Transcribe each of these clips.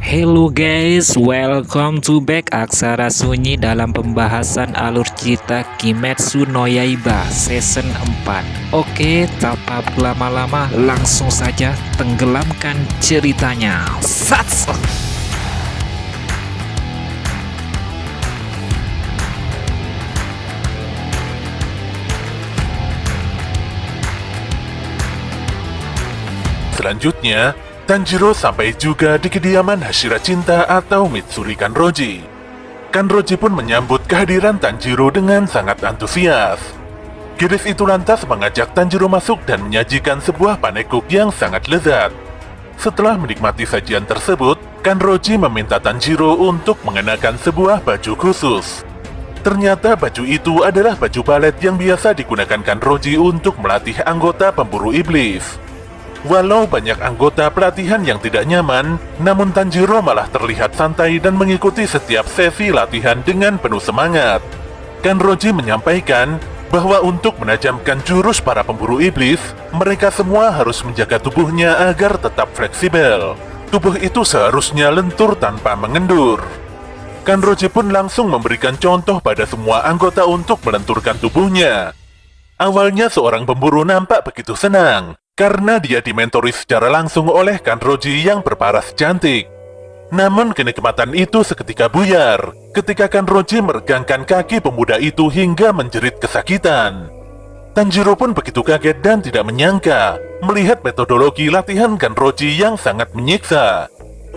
Hello guys, welcome to back Aksara Sunyi dalam pembahasan alur cerita Kimetsu no Yaiba season 4. Oke, tanpa berlama-lama langsung saja tenggelamkan ceritanya. Sats! Selanjutnya, Tanjiro sampai juga di kediaman Hashira Cinta atau Mitsuri Kanroji. Kanroji pun menyambut kehadiran Tanjiro dengan sangat antusias. Gadis itu lantas mengajak Tanjiro masuk dan menyajikan sebuah panekuk yang sangat lezat. Setelah menikmati sajian tersebut, Kanroji meminta Tanjiro untuk mengenakan sebuah baju khusus. Ternyata baju itu adalah baju balet yang biasa digunakan Kanroji untuk melatih anggota pemburu iblis. Walau banyak anggota pelatihan yang tidak nyaman, namun Tanjiro malah terlihat santai dan mengikuti setiap sesi latihan dengan penuh semangat. Kanroji menyampaikan bahwa untuk menajamkan jurus para pemburu iblis, mereka semua harus menjaga tubuhnya agar tetap fleksibel. Tubuh itu seharusnya lentur tanpa mengendur. Kanroji pun langsung memberikan contoh pada semua anggota untuk melenturkan tubuhnya. Awalnya seorang pemburu nampak begitu senang, karena dia dimentori secara langsung oleh Kanroji yang berparas cantik. Namun kenikmatan itu seketika buyar ketika Kanroji meregangkan kaki pemuda itu hingga menjerit kesakitan. Tanjiro pun begitu kaget dan tidak menyangka melihat metodologi latihan Kanroji yang sangat menyiksa.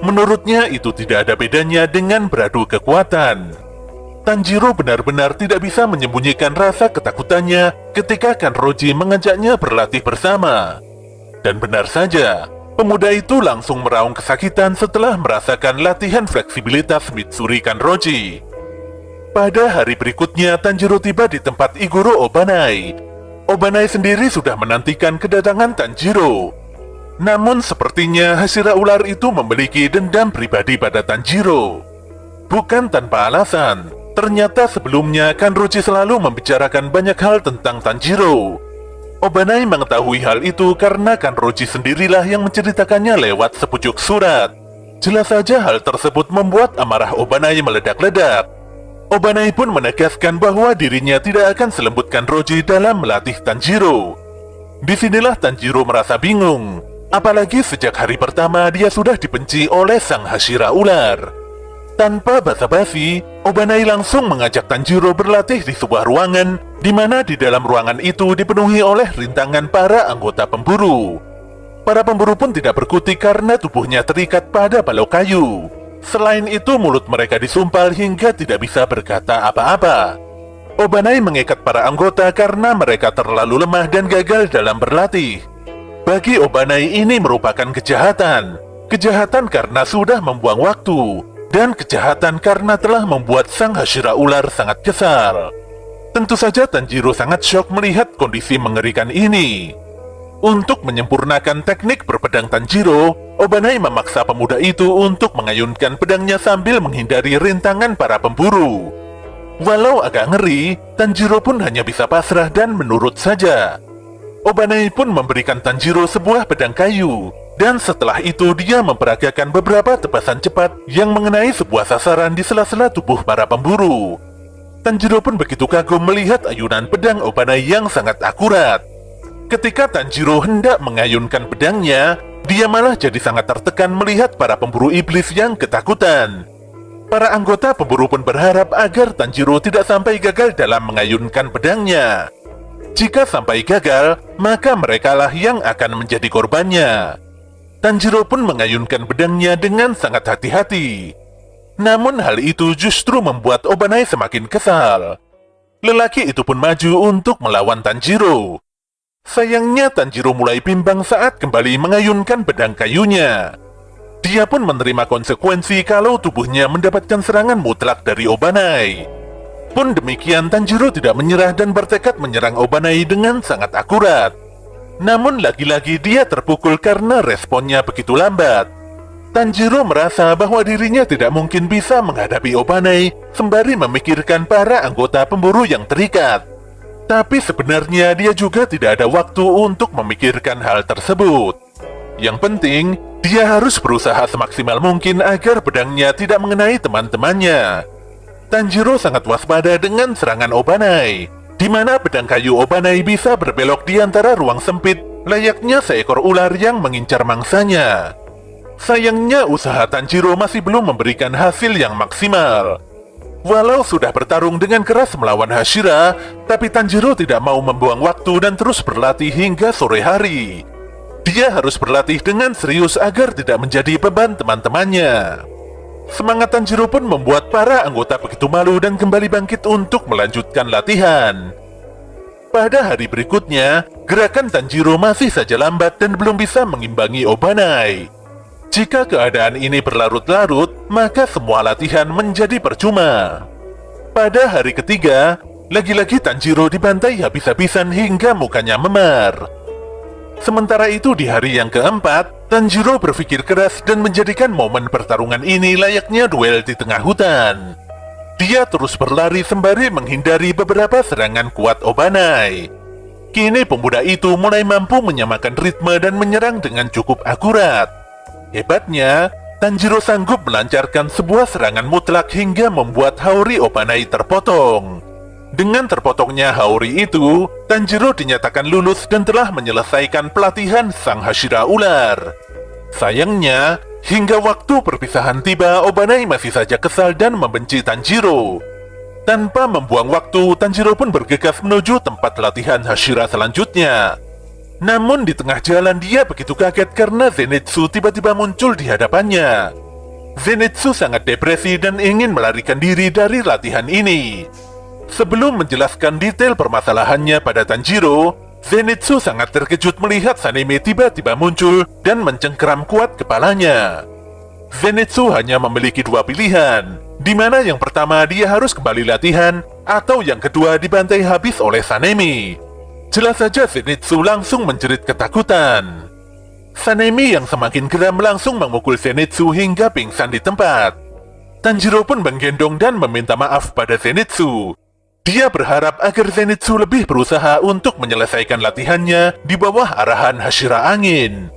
Menurutnya itu tidak ada bedanya dengan beradu kekuatan. Tanjiro benar-benar tidak bisa menyembunyikan rasa ketakutannya ketika Kanroji mengajaknya berlatih bersama. Dan benar saja, pemuda itu langsung meraung kesakitan setelah merasakan latihan fleksibilitas Mitsuri Kanroji. Pada hari berikutnya, Tanjiro tiba di tempat Iguro Obanai. Obanai sendiri sudah menantikan kedatangan Tanjiro. Namun sepertinya Hashira ular itu memiliki dendam pribadi pada Tanjiro. Bukan tanpa alasan, ternyata sebelumnya Kanroji selalu membicarakan banyak hal tentang Tanjiro. Obanai mengetahui hal itu karena Kanroji sendirilah yang menceritakannya lewat sepucuk surat. Jelas saja hal tersebut membuat amarah Obanai meledak-ledak. Obanai pun menegaskan bahwa dirinya tidak akan selembut Kanroji dalam melatih Tanjiro. Disinilah Tanjiro merasa bingung, apalagi sejak hari pertama dia sudah dibenci oleh sang Hashira ular. Tanpa basa-basi, Obanai langsung mengajak Tanjiro berlatih di sebuah ruangan, di mana di dalam ruangan itu dipenuhi oleh rintangan para anggota pemburu. Para pemburu pun tidak berkutik karena tubuhnya terikat pada balok kayu. Selain itu, mulut mereka disumpal hingga tidak bisa berkata apa-apa. Obanai mengikat para anggota karena mereka terlalu lemah dan gagal dalam berlatih. Bagi Obanai ini merupakan kejahatan. Kejahatan karena sudah membuang waktu, dan kejahatan karena telah membuat sang Hashira ular sangat kesal. Tentu saja Tanjiro sangat syok melihat kondisi mengerikan ini. Untuk menyempurnakan teknik berpedang Tanjiro, Obanai memaksa pemuda itu untuk mengayunkan pedangnya sambil menghindari rintangan para pemburu. Walau agak ngeri, Tanjiro pun hanya bisa pasrah dan menurut saja. Obanai pun memberikan Tanjiro sebuah pedang kayu, dan setelah itu dia memperagakan beberapa tebasan cepat yang mengenai sebuah sasaran di sela-sela tubuh para pemburu. Tanjiro pun begitu kagum melihat ayunan pedang Obanai yang sangat akurat. Ketika Tanjiro hendak mengayunkan pedangnya, dia malah jadi sangat tertekan melihat para pemburu iblis yang ketakutan. Para anggota pemburu pun berharap agar Tanjiro tidak sampai gagal dalam mengayunkan pedangnya. Jika sampai gagal, maka merekalah yang akan menjadi korbannya. Tanjiro pun mengayunkan pedangnya dengan sangat hati-hati. Namun hal itu justru membuat Obanai semakin kesal. Lelaki itu pun maju untuk melawan Tanjiro. Sayangnya Tanjiro mulai bimbang saat kembali mengayunkan pedang kayunya. Dia pun menerima konsekuensi kalau tubuhnya mendapatkan serangan mutlak dari Obanai. Pun demikian, Tanjiro tidak menyerah dan bertekad menyerang Obanai dengan sangat akurat. Namun lagi-lagi dia terpukul karena responnya begitu lambat. Tanjiro merasa bahwa dirinya tidak mungkin bisa menghadapi Obanai sembari memikirkan para anggota pemburu yang terikat. Tapi sebenarnya dia juga tidak ada waktu untuk memikirkan hal tersebut. Yang penting, dia harus berusaha semaksimal mungkin agar pedangnya tidak mengenai teman-temannya. Tanjiro sangat waspada dengan serangan Obanai, di mana pedang kayu Obanai bisa berbelok di antara ruang sempit, layaknya seekor ular yang mengincar mangsanya. Sayangnya usaha Tanjiro masih belum memberikan hasil yang maksimal. Walau sudah bertarung dengan keras melawan Hashira, tapi Tanjiro tidak mau membuang waktu dan terus berlatih hingga sore hari. Dia harus berlatih dengan serius agar tidak menjadi beban teman-temannya. Semangat Tanjiro pun membuat para anggota begitu malu dan kembali bangkit untuk melanjutkan latihan. Pada hari berikutnya, gerakan Tanjiro masih saja lambat dan belum bisa mengimbangi Obanai. Jika keadaan ini berlarut-larut, maka semua latihan menjadi percuma. Pada hari ketiga, lagi-lagi Tanjiro dibantai habis-habisan hingga mukanya memar. Sementara itu di hari yang keempat, Tanjiro berpikir keras dan menjadikan momen pertarungan ini layaknya duel di tengah hutan. Dia terus berlari sembari menghindari beberapa serangan kuat Obanai. Kini pemuda itu mulai mampu menyamakan ritme dan menyerang dengan cukup akurat. Hebatnya, Tanjiro sanggup melancarkan sebuah serangan mutlak hingga membuat Haori Obanai terpotong. Dengan terpotongnya Haori itu, Tanjiro dinyatakan lulus dan telah menyelesaikan pelatihan sang Hashira ular. Sayangnya, hingga waktu perpisahan tiba, Obanai masih saja kesal dan membenci Tanjiro. Tanpa membuang waktu, Tanjiro pun bergegas menuju tempat latihan Hashira selanjutnya. Namun di tengah jalan dia begitu kaget karena Zenitsu tiba-tiba muncul di hadapannya. Zenitsu sangat depresi dan ingin melarikan diri dari latihan ini. Sebelum menjelaskan detail permasalahannya pada Tanjiro, Zenitsu sangat terkejut melihat Sanemi tiba-tiba muncul dan mencengkeram kuat kepalanya. Zenitsu hanya memiliki dua pilihan, di mana yang pertama dia harus kembali latihan, atau yang kedua dibantai habis oleh Sanemi. Jelas saja Zenitsu langsung menjerit ketakutan. Sanemi yang semakin geram langsung memukul Zenitsu hingga pingsan di tempat. Tanjiro pun menggendong dan meminta maaf pada Zenitsu. Dia berharap agar Zenitsu lebih berusaha untuk menyelesaikan latihannya di bawah arahan Hashira Angin.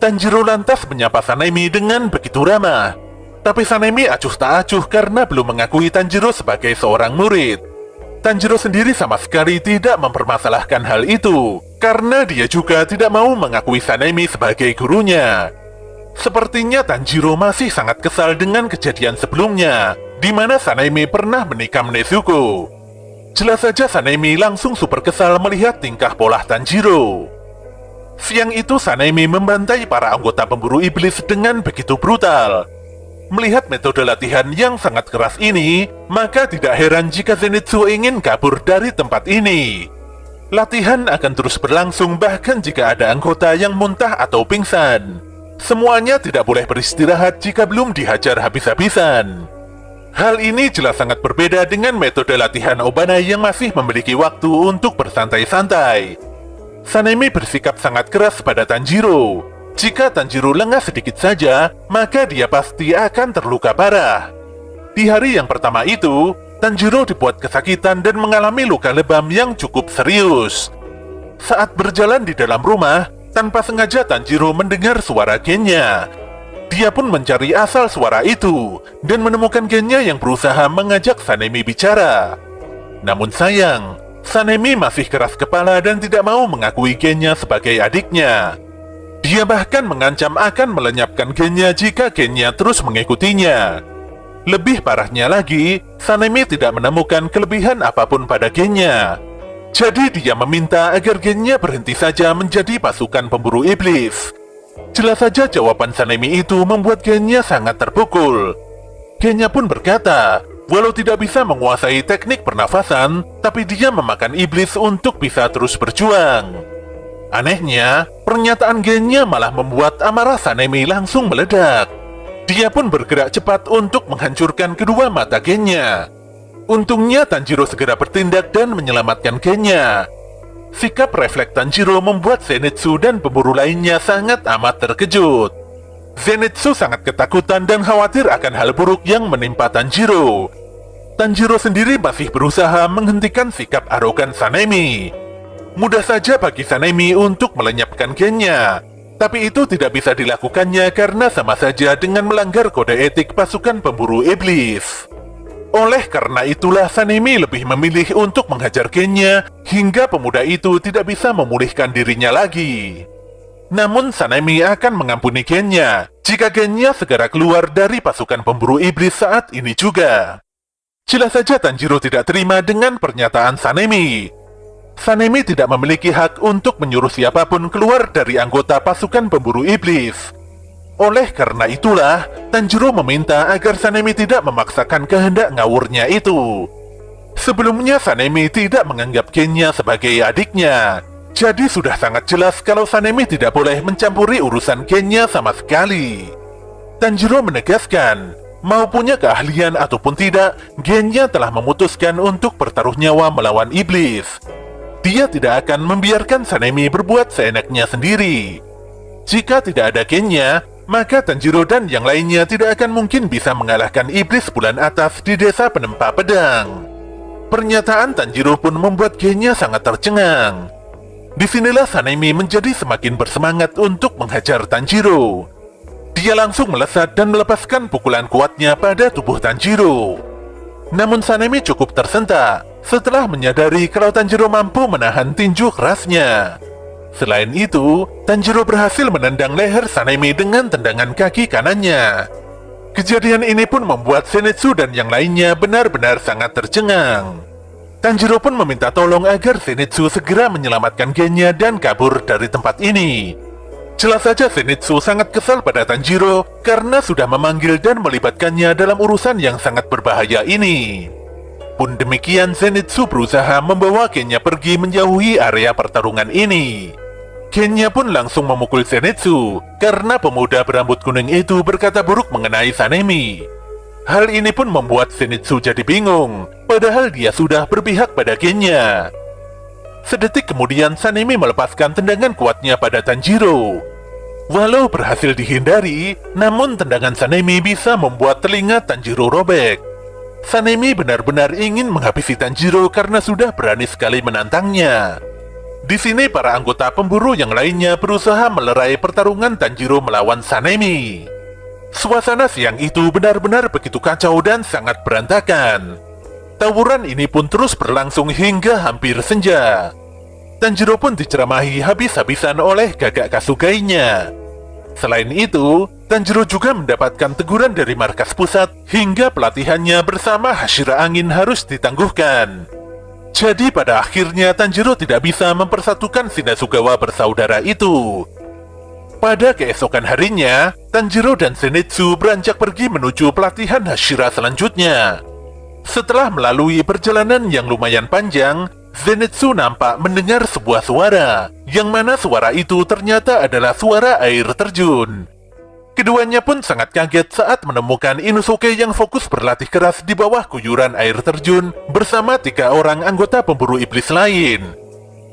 Tanjiro lantas menyapa Sanemi dengan begitu ramah. Tapi Sanemi acuh tak acuh karena belum mengakui Tanjiro sebagai seorang murid. Tanjiro sendiri sama sekali tidak mempermasalahkan hal itu, karena dia juga tidak mau mengakui Sanemi sebagai gurunya. Sepertinya Tanjiro masih sangat kesal dengan kejadian sebelumnya, di mana Sanemi pernah menikam Nezuko. Jelas saja Sanemi langsung super kesal melihat tingkah pola Tanjiro. Siang itu Sanemi membantai para anggota pemburu iblis dengan begitu brutal. Melihat metode latihan yang sangat keras ini, maka tidak heran jika Zenitsu ingin kabur dari tempat ini. Latihan akan terus berlangsung bahkan jika ada anggota yang muntah atau pingsan. Semuanya tidak boleh beristirahat jika belum dihajar habis-habisan. Hal ini jelas sangat berbeda dengan metode latihan Obanai yang masih memiliki waktu untuk bersantai-santai. Sanemi bersikap sangat keras pada Tanjiro. Jika Tanjiro lengah sedikit saja, maka dia pasti akan terluka parah. Di hari yang pertama itu, Tanjiro dibuat kesakitan dan mengalami luka lebam yang cukup serius. Saat berjalan di dalam rumah, tanpa sengaja Tanjiro mendengar suara gennya. Dia pun mencari asal suara itu, dan menemukan gennya yang berusaha mengajak Sanemi bicara. Namun sayang, Sanemi masih keras kepala dan tidak mau mengakui gennya sebagai adiknya. Dia bahkan mengancam akan melenyapkan gennya jika gennya terus mengikutinya. Lebih parahnya lagi, Sanemi tidak menemukan kelebihan apapun pada gennya. Jadi dia meminta agar gennya berhenti saja menjadi pasukan pemburu iblis. Jelas saja jawaban Sanemi itu membuat gennya sangat terpukul. Gennya pun berkata, walau tidak bisa menguasai teknik pernafasan, tapi dia memakan iblis untuk bisa terus berjuang. Anehnya, pernyataan gennya malah membuat amarah Sanemi langsung meledak. Dia pun bergerak cepat untuk menghancurkan kedua mata gennya. Untungnya Tanjiro segera bertindak dan menyelamatkan gennya. Sikap refleks Tanjiro membuat Zenitsu dan pemburu lainnya sangat amat terkejut. Zenitsu sangat ketakutan dan khawatir akan hal buruk yang menimpa Tanjiro. Tanjiro sendiri masih berusaha menghentikan sikap arogan Sanemi. Mudah saja bagi Sanemi untuk melenyapkan gennya. Tapi itu tidak bisa dilakukannya karena sama saja dengan melanggar kode etik pasukan pemburu iblis. Oleh karena itulah Sanemi lebih memilih untuk menghajar Genya hingga pemuda itu tidak bisa memulihkan dirinya lagi. Namun Sanemi akan mengampuni Genya jika Genya segera keluar dari pasukan pemburu iblis saat ini juga. Jelas saja Tanjiro tidak terima dengan pernyataan Sanemi. Sanemi tidak memiliki hak untuk menyuruh siapapun keluar dari anggota pasukan pemburu iblis. Oleh karena itulah, Tanjiro meminta agar Sanemi tidak memaksakan kehendak ngawurnya itu. Sebelumnya Sanemi tidak menganggap Genya sebagai adiknya. Jadi sudah sangat jelas kalau Sanemi tidak boleh mencampuri urusan Genya sama sekali. Tanjiro menegaskan, mau punya keahlian ataupun tidak, Genya telah memutuskan untuk bertaruh nyawa melawan iblis. Dia tidak akan membiarkan Sanemi berbuat seenaknya sendiri. Jika tidak ada Genya, maka Tanjiro dan yang lainnya tidak akan mungkin bisa mengalahkan iblis bulan atas di desa penempa pedang. Pernyataan Tanjiro pun membuat Genya sangat tercengang. Disinilah Sanemi menjadi semakin bersemangat untuk menghajar Tanjiro. Dia langsung melesat dan melepaskan pukulan kuatnya pada tubuh Tanjiro. Namun Sanemi cukup tersentak setelah menyadari kalau Tanjiro mampu menahan tinju kerasnya. Selain itu, Tanjiro berhasil menendang leher Sanemi dengan tendangan kaki kanannya. Kejadian ini pun membuat Zenitsu dan yang lainnya benar-benar sangat tercengang. Tanjiro pun meminta tolong agar Zenitsu segera menyelamatkan Genya dan kabur dari tempat ini. Jelas saja Zenitsu sangat kesal pada Tanjiro karena sudah memanggil dan melibatkannya dalam urusan yang sangat berbahaya ini. Pun demikian, Zenitsu berusaha membawa Genya pergi menjauhi area pertarungan ini. Genya pun langsung memukul Zenitsu karena pemuda berambut kuning itu berkata buruk mengenai Sanemi. Hal ini pun membuat Zenitsu jadi bingung, padahal dia sudah berpihak pada Genya. Sedetik kemudian Sanemi melepaskan tendangan kuatnya pada Tanjiro. Walau berhasil dihindari, namun tendangan Sanemi bisa membuat telinga Tanjiro robek. Sanemi benar-benar ingin menghabisi Tanjiro karena sudah berani sekali menantangnya. Di sini para anggota pemburu yang lainnya berusaha melerai pertarungan Tanjiro melawan Sanemi. Suasana siang itu benar-benar begitu kacau dan sangat berantakan. Tawuran ini pun terus berlangsung hingga hampir senja. Tanjiro pun diceramahi habis-habisan oleh Gagak Kasugainya. Selain itu, Tanjiro juga mendapatkan teguran dari markas pusat hingga pelatihannya bersama Hashira Angin harus ditangguhkan. Jadi pada akhirnya Tanjiro tidak bisa mempersatukan Shinasugawa bersaudara itu. Pada keesokan harinya, Tanjiro dan Zenitsu beranjak pergi menuju pelatihan Hashira selanjutnya. Setelah melalui perjalanan yang lumayan panjang, Zenitsu nampak mendengar sebuah suara, yang mana suara itu ternyata adalah suara air terjun. Keduanya pun sangat kaget saat menemukan Inosuke yang fokus berlatih keras di bawah guyuran air terjun bersama 3 orang anggota pemburu iblis lain.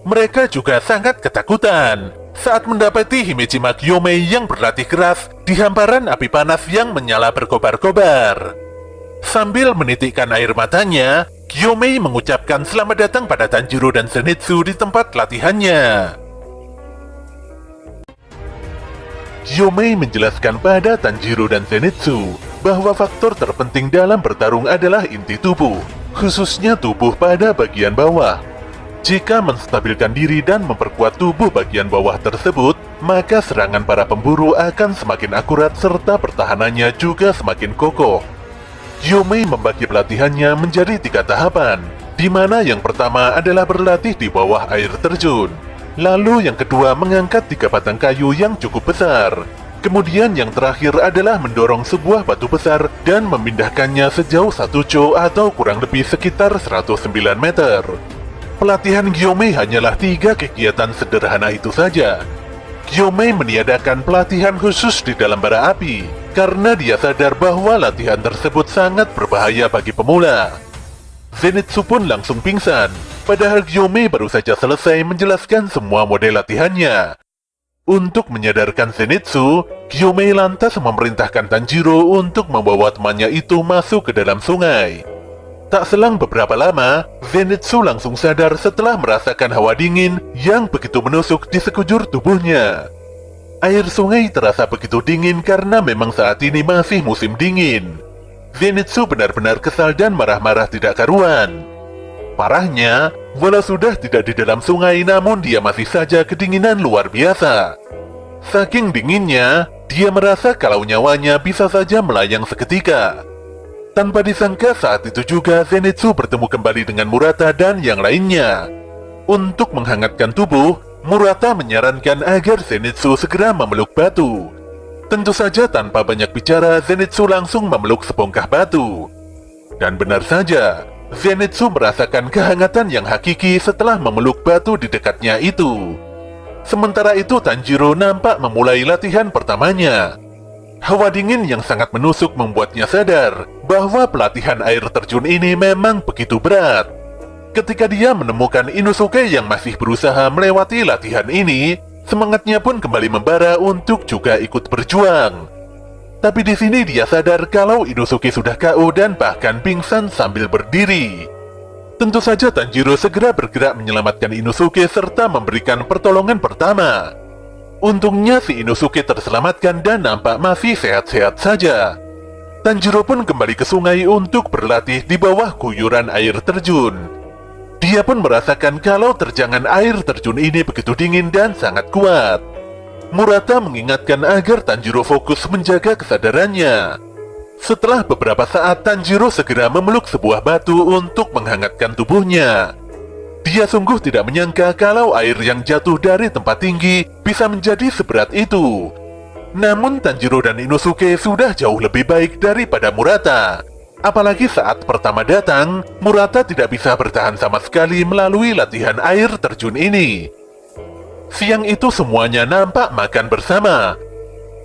Mereka juga sangat ketakutan saat mendapati Himejima Gyomei yang berlatih keras di hamparan api panas yang menyala berkobar-kobar. Sambil menitikkan air matanya, Gyomei mengucapkan selamat datang pada Tanjiro dan Zenitsu di tempat latihannya. Gyomei menjelaskan pada Tanjiro dan Zenitsu bahwa faktor terpenting dalam bertarung adalah inti tubuh, khususnya tubuh pada bagian bawah. Jika menstabilkan diri dan memperkuat tubuh bagian bawah tersebut, maka serangan para pemburu akan semakin akurat serta pertahanannya juga semakin kokoh. Gyomei membagi pelatihannya menjadi 3 tahapan, di mana yang pertama adalah berlatih di bawah air terjun. Lalu yang kedua mengangkat 3 batang kayu yang cukup besar. Kemudian yang terakhir adalah mendorong sebuah batu besar dan memindahkannya sejauh 1 cho atau kurang lebih sekitar 109 meter. Pelatihan Gyomei hanyalah 3 kegiatan sederhana itu saja. Gyomei meniadakan pelatihan khusus di dalam bara api, karena dia sadar bahwa latihan tersebut sangat berbahaya bagi pemula. Zenitsu pun langsung pingsan, padahal Gyomei baru saja selesai menjelaskan semua model latihannya. Untuk menyadarkan Zenitsu, Gyomei lantas memerintahkan Tanjiro untuk membawa temannya itu masuk ke dalam sungai. Tak selang beberapa lama, Zenitsu langsung sadar setelah merasakan hawa dingin yang begitu menusuk di sekujur tubuhnya. Air sungai terasa begitu dingin karena memang saat ini masih musim dingin. Zenitsu benar-benar kesal dan marah-marah tidak karuan. Parahnya, walau sudah tidak di dalam sungai namun dia masih saja kedinginan luar biasa. Saking dinginnya, dia merasa kalau nyawanya bisa saja melayang seketika. Tanpa disangka saat itu juga Zenitsu bertemu kembali dengan Murata dan yang lainnya. Untuk menghangatkan tubuh, Murata menyarankan agar Zenitsu segera memeluk batu. Tentu saja tanpa banyak bicara, Zenitsu langsung memeluk sebongkah batu. Dan benar saja, Zenitsu merasakan kehangatan yang hakiki setelah memeluk batu di dekatnya itu. Sementara itu Tanjiro nampak memulai latihan pertamanya. Hawa dingin yang sangat menusuk membuatnya sadar bahwa pelatihan air terjun ini memang begitu berat. Ketika dia menemukan Inosuke yang masih berusaha melewati latihan ini, semangatnya pun kembali membara untuk juga ikut berjuang. Tapi di sini dia sadar kalau Inosuke sudah KO dan bahkan pingsan sambil berdiri. Tentu saja Tanjiro segera bergerak menyelamatkan Inosuke serta memberikan pertolongan pertama. Untungnya si Inosuke terselamatkan dan nampak masih sehat-sehat saja. Tanjiro pun kembali ke sungai untuk berlatih di bawah guyuran air terjun. Dia pun merasakan kalau terjangan air terjun ini begitu dingin dan sangat kuat. Murata mengingatkan agar Tanjiro fokus menjaga kesadarannya. Setelah beberapa saat, Tanjiro segera memeluk sebuah batu untuk menghangatkan tubuhnya. Dia sungguh tidak menyangka kalau air yang jatuh dari tempat tinggi bisa menjadi seberat itu. Namun Tanjiro dan Inosuke sudah jauh lebih baik daripada Murata. Apalagi saat pertama datang, Murata tidak bisa bertahan sama sekali melalui latihan air terjun ini. Siang itu semuanya nampak makan bersama.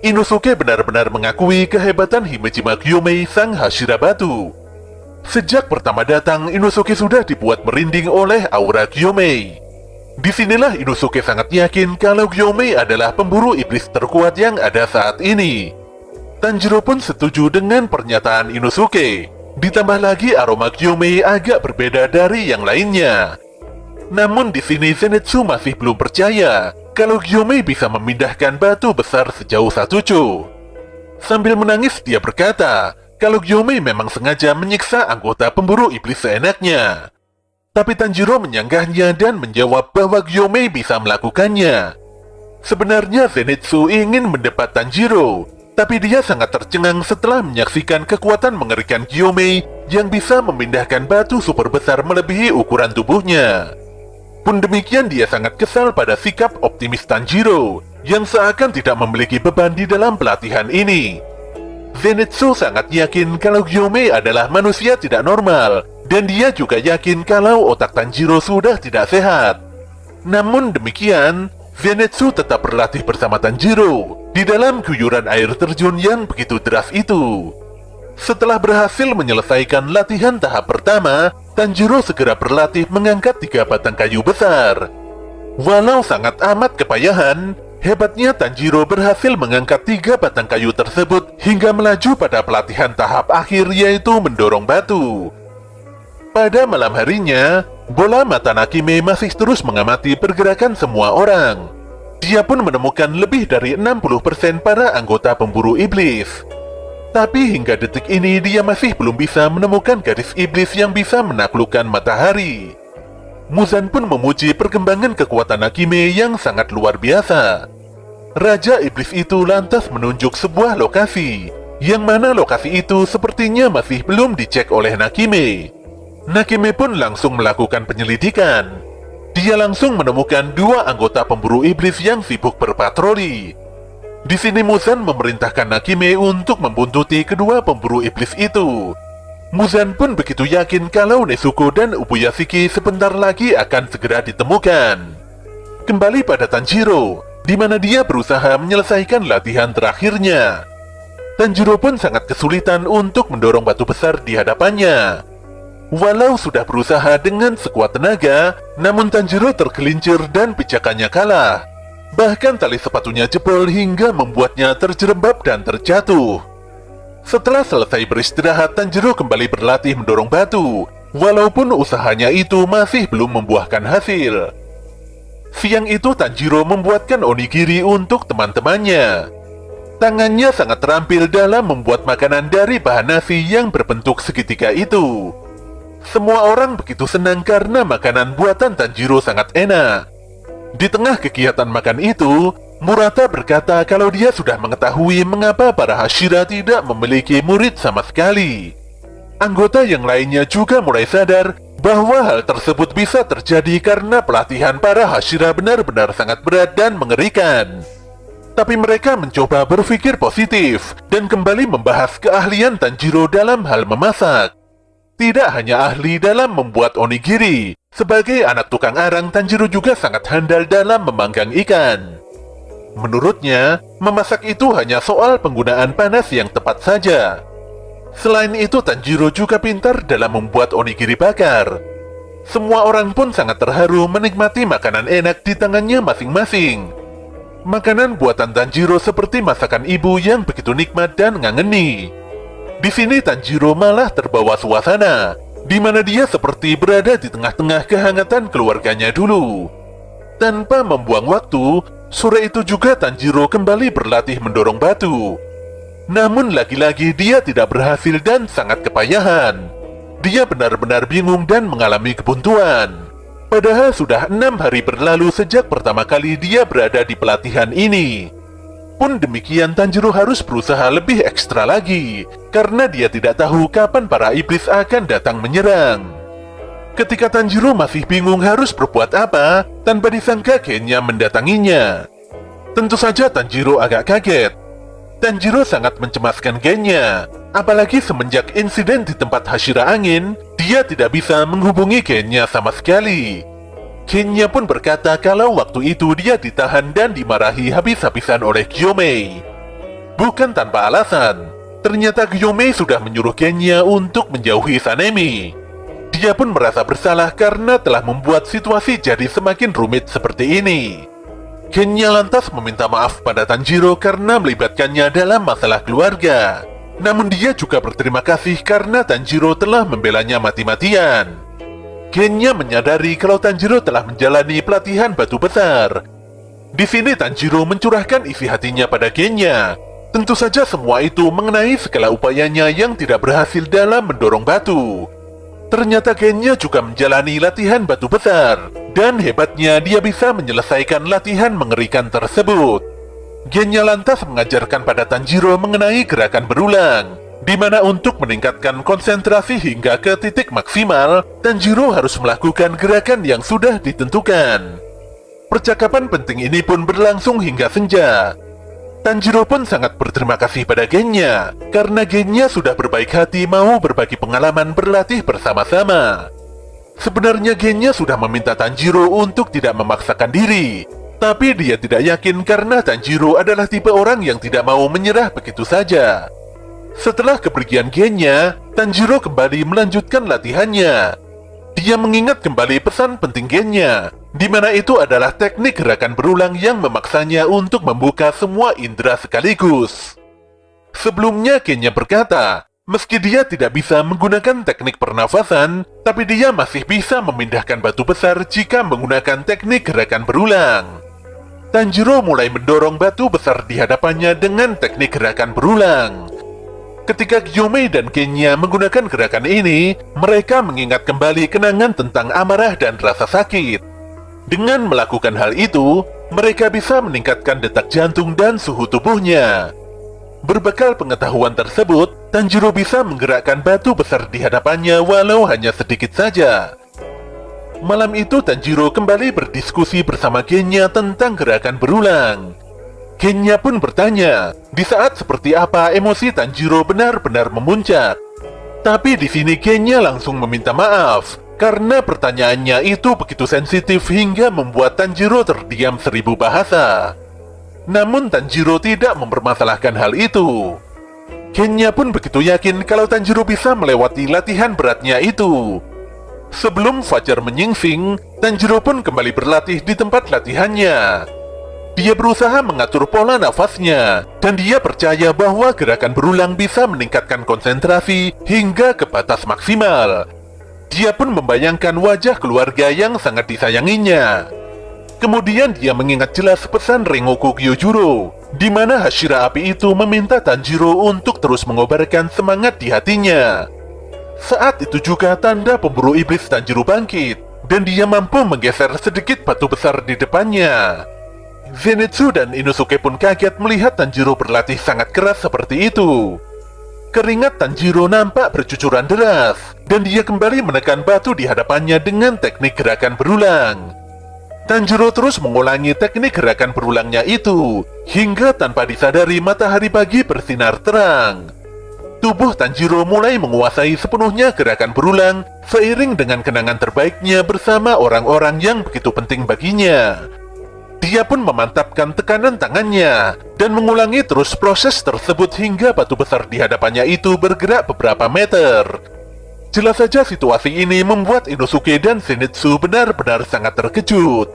Inosuke benar-benar mengakui kehebatan Himejima Gyomei sang Hashira Batu. Sejak pertama datang, Inosuke sudah dibuat merinding oleh aura Gyomei. Disinilah Inosuke sangat yakin kalau Gyomei adalah pemburu iblis terkuat yang ada saat ini. Tanjiro pun setuju dengan pernyataan Inosuke. Ditambah lagi aroma Gyomei agak berbeda dari yang lainnya. Namun di sini Zenitsu masih belum percaya kalau Gyomei bisa memindahkan batu besar sejauh 1 cu. Sambil menangis dia berkata kalau Gyomei memang sengaja menyiksa anggota pemburu iblis seenaknya. Tapi Tanjiro menyanggahnya dan menjawab bahwa Gyomei bisa melakukannya. Sebenarnya Zenitsu ingin mendebat Tanjiro, tapi dia sangat tercengang setelah menyaksikan kekuatan mengerikan Gyomei yang bisa memindahkan batu super besar melebihi ukuran tubuhnya. Pun demikian dia sangat kesal pada sikap optimis Tanjiro yang seakan tidak memiliki beban di dalam pelatihan ini. Zenitsu sangat yakin kalau Gyomei adalah manusia tidak normal, dan dia juga yakin kalau otak Tanjiro sudah tidak sehat. Namun demikian, Zenitsu tetap berlatih bersama Tanjiro di dalam guyuran air terjun yang begitu deras itu. Setelah berhasil menyelesaikan latihan tahap pertama, Tanjiro segera berlatih mengangkat 3 batang kayu besar. Walau sangat amat kepayahan, hebatnya Tanjiro berhasil mengangkat 3 batang kayu tersebut hingga melaju pada pelatihan tahap akhir, yaitu mendorong batu. Pada malam harinya, bola mata Nakime masih terus mengamati pergerakan semua orang. Dia pun menemukan lebih dari 60% para anggota pemburu iblis. Tapi hingga detik ini dia masih belum bisa menemukan gadis iblis yang bisa menaklukkan matahari. Muzan pun memuji perkembangan kekuatan Nakime yang sangat luar biasa. Raja iblis itu lantas menunjuk sebuah lokasi, yang mana lokasi itu sepertinya masih belum dicek oleh Nakime. Nakime pun langsung melakukan penyelidikan. Dia langsung menemukan 2 anggota pemburu iblis yang sibuk berpatroli. Di sini Muzan memerintahkan Nakime untuk membuntuti kedua pemburu iblis itu. Muzan pun begitu yakin kalau Nezuko dan Ubuyashiki sebentar lagi akan segera ditemukan. Kembali pada Tanjiro, di mana dia berusaha menyelesaikan latihan terakhirnya. Tanjiro pun sangat kesulitan untuk mendorong batu besar di hadapannya. Walau sudah berusaha dengan sekuat tenaga, namun Tanjiro tergelincir dan pijakannya kalah. Bahkan tali sepatunya jebol hingga membuatnya terjerembab dan terjatuh. Setelah selesai beristirahat, Tanjiro kembali berlatih mendorong batu, walaupun usahanya itu masih belum membuahkan hasil. Siang itu Tanjiro membuatkan onigiri untuk teman-temannya. Tangannya sangat terampil dalam membuat makanan dari bahan nasi yang berbentuk segitiga itu. Semua orang begitu senang karena makanan buatan Tanjiro sangat enak. Di tengah kegiatan makan itu, Murata berkata kalau dia sudah mengetahui mengapa para Hashira tidak memiliki murid sama sekali. Anggota yang lainnya juga mulai sadar bahwa hal tersebut bisa terjadi karena pelatihan para Hashira benar-benar sangat berat dan mengerikan. Tapi mereka mencoba berpikir positif dan kembali membahas keahlian Tanjiro dalam hal memasak. Tidak hanya ahli dalam membuat onigiri, sebagai anak tukang arang, Tanjiro juga sangat handal dalam memanggang ikan. Menurutnya, memasak itu hanya soal penggunaan panas yang tepat saja. Selain itu, Tanjiro juga pintar dalam membuat onigiri bakar. Semua orang pun sangat terharu menikmati makanan enak di tangannya masing-masing. Makanan buatan Tanjiro seperti masakan ibu yang begitu nikmat dan ngangeni. Di sini Tanjiro malah terbawa suasana, di mana dia seperti berada di tengah-tengah kehangatan keluarganya dulu. Tanpa membuang waktu, sore itu juga Tanjiro kembali berlatih mendorong batu. Namun lagi-lagi dia tidak berhasil dan sangat kepayahan. Dia benar-benar bingung dan mengalami kebuntuan. Padahal sudah 6 hari berlalu sejak pertama kali dia berada di pelatihan ini. Pun demikian, Tanjiro harus berusaha lebih ekstra lagi, karena dia tidak tahu kapan para iblis akan datang menyerang. Ketika Tanjiro masih bingung harus berbuat apa, tanpa disangka Genya mendatanginya. Tentu saja Tanjiro agak kaget. Tanjiro sangat mencemaskan Genya, apalagi semenjak insiden di tempat Hashira Angin, dia tidak bisa menghubungi Genya sama sekali. Genya pun berkata kalau waktu itu dia ditahan dan dimarahi habis-habisan oleh Gyomei. Bukan tanpa alasan, ternyata Gyomei sudah menyuruh Genya untuk menjauhi Sanemi. Dia pun merasa bersalah karena telah membuat situasi jadi semakin rumit seperti ini. Genya lantas meminta maaf pada Tanjiro karena melibatkannya dalam masalah keluarga. Namun dia juga berterima kasih karena Tanjiro telah membelanya mati-matian. Genya menyadari kalau Tanjiro telah menjalani pelatihan batu besar. Di sini Tanjiro mencurahkan isi hatinya pada Genya. Tentu saja semua itu mengenai segala upayanya yang tidak berhasil dalam mendorong batu. Ternyata Genya juga menjalani latihan batu besar, dan hebatnya dia bisa menyelesaikan latihan mengerikan tersebut. Genya lantas mengajarkan pada Tanjiro mengenai gerakan berulang, di mana untuk meningkatkan konsentrasi hingga ke titik maksimal, Tanjiro harus melakukan gerakan yang sudah ditentukan. Percakapan penting ini pun berlangsung hingga senja. Tanjiro pun sangat berterima kasih pada Genya, karena Genya sudah berbaik hati mau berbagi pengalaman berlatih bersama-sama. Sebenarnya Genya sudah meminta Tanjiro untuk tidak memaksakan diri, tapi dia tidak yakin karena Tanjiro adalah tipe orang yang tidak mau menyerah begitu saja. Setelah kepergian Genya, Tanjiro kembali melanjutkan latihannya. Dia mengingat kembali pesan penting Genya, di mana itu adalah teknik gerakan berulang yang memaksanya untuk membuka semua indera sekaligus. Sebelumnya Genya berkata, meski dia tidak bisa menggunakan teknik pernafasan, tapi dia masih bisa memindahkan batu besar jika menggunakan teknik gerakan berulang. Tanjiro mulai mendorong batu besar di hadapannya dengan teknik gerakan berulang. Ketika Gyomei dan Genya menggunakan gerakan ini, mereka mengingat kembali kenangan tentang amarah dan rasa sakit. Dengan melakukan hal itu, mereka bisa meningkatkan detak jantung dan suhu tubuhnya. Berbekal pengetahuan tersebut, Tanjiro bisa menggerakkan batu besar di hadapannya walau hanya sedikit saja. Malam itu Tanjiro kembali berdiskusi bersama Genya tentang gerakan berulang. Genya pun bertanya, di saat seperti apa emosi Tanjiro benar-benar memuncak. Tapi di sini Genya langsung meminta maaf, karena pertanyaannya itu begitu sensitif hingga membuat Tanjiro terdiam 1000 bahasa. Namun Tanjiro tidak mempermasalahkan hal itu. Genya pun begitu yakin kalau Tanjiro bisa melewati latihan beratnya itu. Sebelum fajar menyingsing, Tanjiro pun kembali berlatih di tempat latihannya. Dia berusaha mengatur pola nafasnya, dan dia percaya bahwa gerakan berulang bisa meningkatkan konsentrasi hingga ke batas maksimal. Dia pun membayangkan wajah keluarga yang sangat disayanginya. Kemudian dia mengingat jelas pesan Rengoku Gyojuro, di mana Hashira api itu meminta Tanjiro untuk terus mengobarkan semangat di hatinya. Saat itu juga tanda pemburu iblis Tanjiro bangkit, dan dia mampu menggeser sedikit batu besar di depannya. Zenitsu dan Inosuke pun kaget melihat Tanjiro berlatih sangat keras seperti itu. Keringat Tanjiro nampak bercucuran deras, dan dia kembali menekan batu di hadapannya dengan teknik gerakan berulang. Tanjiro terus mengulangi teknik gerakan berulangnya itu, hingga tanpa disadari matahari pagi bersinar terang. Tubuh Tanjiro mulai menguasai sepenuhnya gerakan berulang, seiring dengan kenangan terbaiknya bersama orang-orang yang begitu penting baginya. Dia pun memantapkan tekanan tangannya, dan mengulangi terus proses tersebut hingga batu besar di hadapannya itu bergerak beberapa meter. Jelas saja situasi ini membuat Inosuke dan Zenitsu benar-benar sangat terkejut.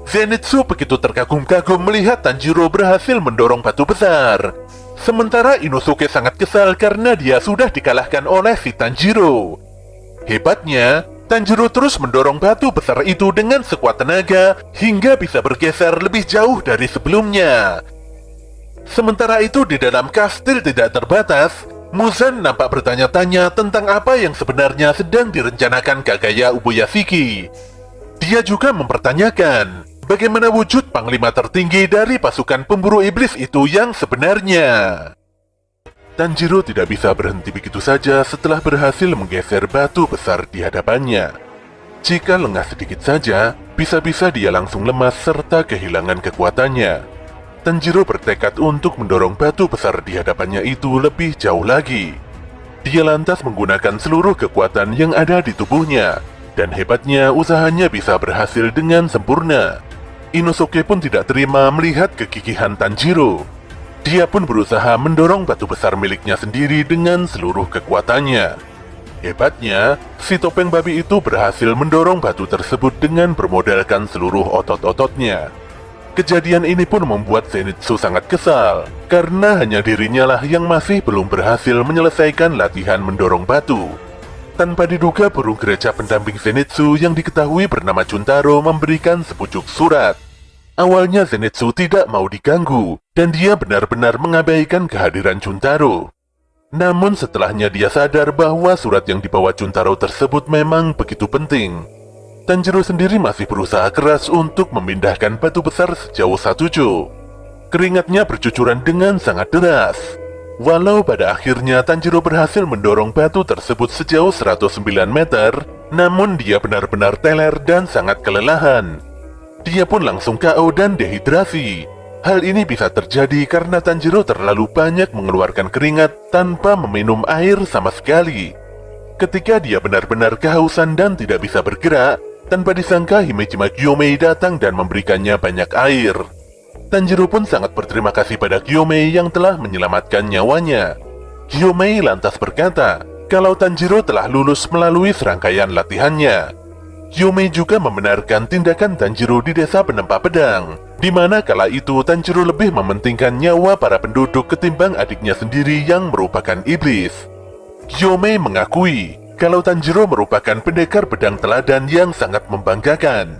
Zenitsu begitu terkagum-kagum melihat Tanjiro berhasil mendorong batu besar. Sementara Inosuke sangat kesal karena dia sudah dikalahkan oleh si Tanjiro. Hebatnya, Tanjiro terus mendorong batu besar itu dengan sekuat tenaga hingga bisa bergeser lebih jauh dari sebelumnya. Sementara itu di dalam kastil tidak terbatas, Muzan nampak bertanya-tanya tentang apa yang sebenarnya sedang direncanakan Kagaya Ubuyashiki. Dia juga mempertanyakan bagaimana wujud panglima tertinggi dari pasukan pemburu iblis itu yang sebenarnya. Tanjiro tidak bisa berhenti begitu saja setelah berhasil menggeser batu besar di hadapannya. Jika lengah sedikit saja, bisa-bisa dia langsung lemas serta kehilangan kekuatannya. Tanjiro bertekad untuk mendorong batu besar di hadapannya itu lebih jauh lagi. Dia lantas menggunakan seluruh kekuatan yang ada di tubuhnya, dan hebatnya usahanya bisa berhasil dengan sempurna. Inosuke pun tidak terima melihat kegigihan Tanjiro. Dia pun berusaha mendorong batu besar miliknya sendiri dengan seluruh kekuatannya. Hebatnya, si topeng babi itu berhasil mendorong batu tersebut dengan bermodalkan seluruh otot-ototnya. Kejadian ini pun membuat Zenitsu sangat kesal, karena hanya dirinya lah yang masih belum berhasil menyelesaikan latihan mendorong batu. Tanpa diduga, burung gereja pendamping Zenitsu yang diketahui bernama Juntaro memberikan sepucuk surat. Awalnya Zenitsu tidak mau diganggu, dan dia benar-benar mengabaikan kehadiran Juntaro. Namun setelahnya dia sadar bahwa surat yang dibawa Juntaro tersebut memang begitu penting. Tanjiro sendiri masih berusaha keras untuk memindahkan batu besar sejauh 1 jo. Keringatnya bercucuran dengan sangat deras. Walau pada akhirnya Tanjiro berhasil mendorong batu tersebut sejauh 109 meter, namun dia benar-benar teler dan sangat kelelahan. Dia pun langsung KO dan dehidrasi. Hal ini bisa terjadi karena Tanjiro terlalu banyak mengeluarkan keringat tanpa meminum air sama sekali. Ketika dia benar-benar kehausan dan tidak bisa bergerak, tanpa disangka Himejima Gyomei datang dan memberikannya banyak air. Tanjiro pun sangat berterima kasih pada Gyomei yang telah menyelamatkan nyawanya. Gyomei lantas berkata kalau Tanjiro telah lulus melalui serangkaian latihannya. Gyomei juga membenarkan tindakan Tanjiro di desa penempa pedang, di mana kala itu Tanjiro lebih mementingkan nyawa para penduduk ketimbang adiknya sendiri yang merupakan iblis. Gyomei mengakui kalau Tanjiro merupakan pendekar pedang teladan yang sangat membanggakan.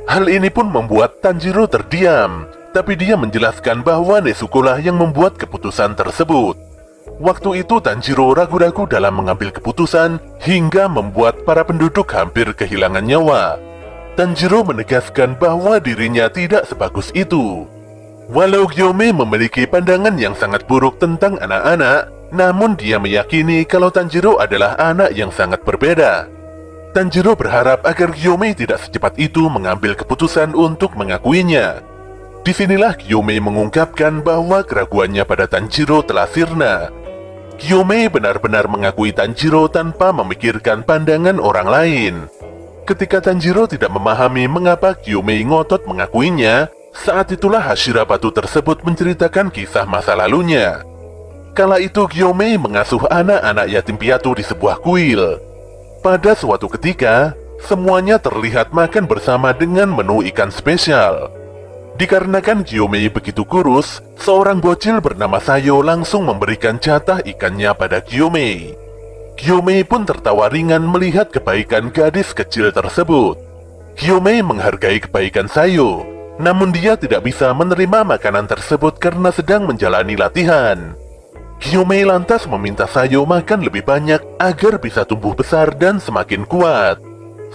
Hal ini pun membuat Tanjiro terdiam, tapi dia menjelaskan bahwa Nezuko lah yang membuat keputusan tersebut. Waktu itu Tanjiro ragu-ragu dalam mengambil keputusan hingga membuat para penduduk hampir kehilangan nyawa. Tanjiro menegaskan bahwa dirinya tidak sebagus itu. Walau Gyomei memiliki pandangan yang sangat buruk tentang anak-anak, namun dia meyakini kalau Tanjiro adalah anak yang sangat berbeda. Tanjiro berharap agar Gyomei tidak secepat itu mengambil keputusan untuk mengakuinya. Disinilah Gyomei mengungkapkan bahwa keraguannya pada Tanjiro telah sirna. Gyomei benar-benar mengakui Tanjiro tanpa memikirkan pandangan orang lain. Ketika Tanjiro tidak memahami mengapa Gyomei ngotot mengakuinya, saat itulah Hashira batu tersebut menceritakan kisah masa lalunya. Kala itu Gyomei mengasuh anak-anak yatim piatu di sebuah kuil. Pada suatu ketika, semuanya terlihat makan bersama dengan menu ikan spesial. Dikarenakan Gyomei begitu kurus, seorang bocil bernama Sayo langsung memberikan jatah ikannya pada Gyomei. Gyomei pun tertawa ringan melihat kebaikan gadis kecil tersebut. Gyomei menghargai kebaikan Sayo, namun dia tidak bisa menerima makanan tersebut karena sedang menjalani latihan. Gyomei lantas meminta Sayo makan lebih banyak agar bisa tumbuh besar dan semakin kuat.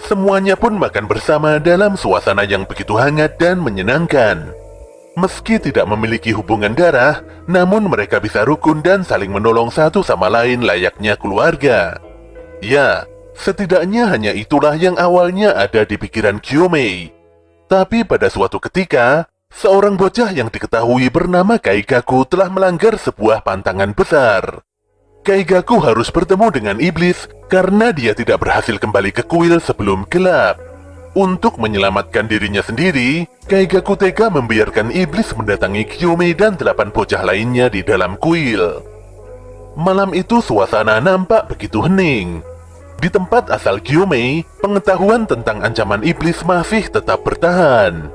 Semuanya pun makan bersama dalam suasana yang begitu hangat dan menyenangkan. Meski tidak memiliki hubungan darah, namun mereka bisa rukun dan saling menolong satu sama lain layaknya keluarga. Ya, setidaknya hanya itulah yang awalnya ada di pikiran Gyomei. Tapi pada suatu ketika, seorang bocah yang diketahui bernama Kaigaku telah melanggar sebuah pantangan besar. Kaigaku harus bertemu dengan iblis karena dia tidak berhasil kembali ke kuil sebelum gelap. Untuk menyelamatkan dirinya sendiri, Kaigaku tega membiarkan iblis mendatangi Gyomei dan 8 bocah lainnya di dalam kuil. Malam itu suasana nampak begitu hening. Di tempat asal Gyomei, pengetahuan tentang ancaman iblis masih tetap bertahan.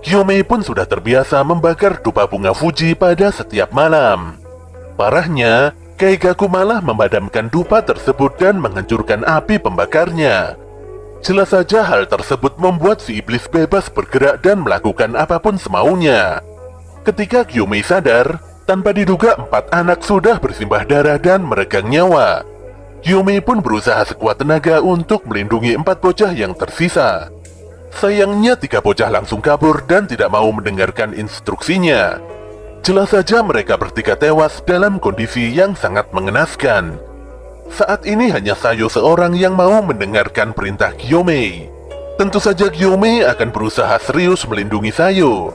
Gyomei pun sudah terbiasa membakar dupa bunga Fuji pada setiap malam. Parahnya, Kaigaku malah memadamkan dupa tersebut dan menghancurkan api pembakarnya. Jelas saja hal tersebut membuat si iblis bebas bergerak dan melakukan apapun semaunya. Ketika Gyomei sadar, tanpa diduga 4 anak sudah bersimbah darah dan meregang nyawa. Gyomei pun berusaha sekuat tenaga untuk melindungi 4 bocah yang tersisa. Sayangnya 3 bocah langsung kabur dan tidak mau mendengarkan instruksinya. Jelas saja mereka bertiga tewas dalam kondisi yang sangat mengenaskan. Saat ini hanya Sayo seorang yang mau mendengarkan perintah Gyomei. Tentu saja Gyomei akan berusaha serius melindungi Sayo.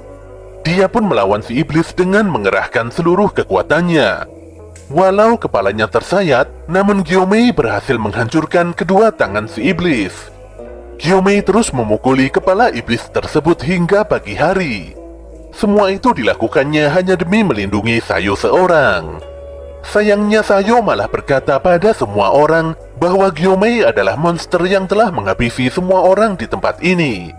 Dia pun melawan si iblis dengan mengerahkan seluruh kekuatannya. Walau kepalanya tersayat, namun Gyomei berhasil menghancurkan kedua tangan si iblis. Gyomei terus memukuli kepala iblis tersebut hingga pagi hari. Semua itu dilakukannya hanya demi melindungi Sayo seorang. Sayangnya Sayo malah berkata pada semua orang bahwa Gyomei adalah monster yang telah menghabisi semua orang di tempat ini.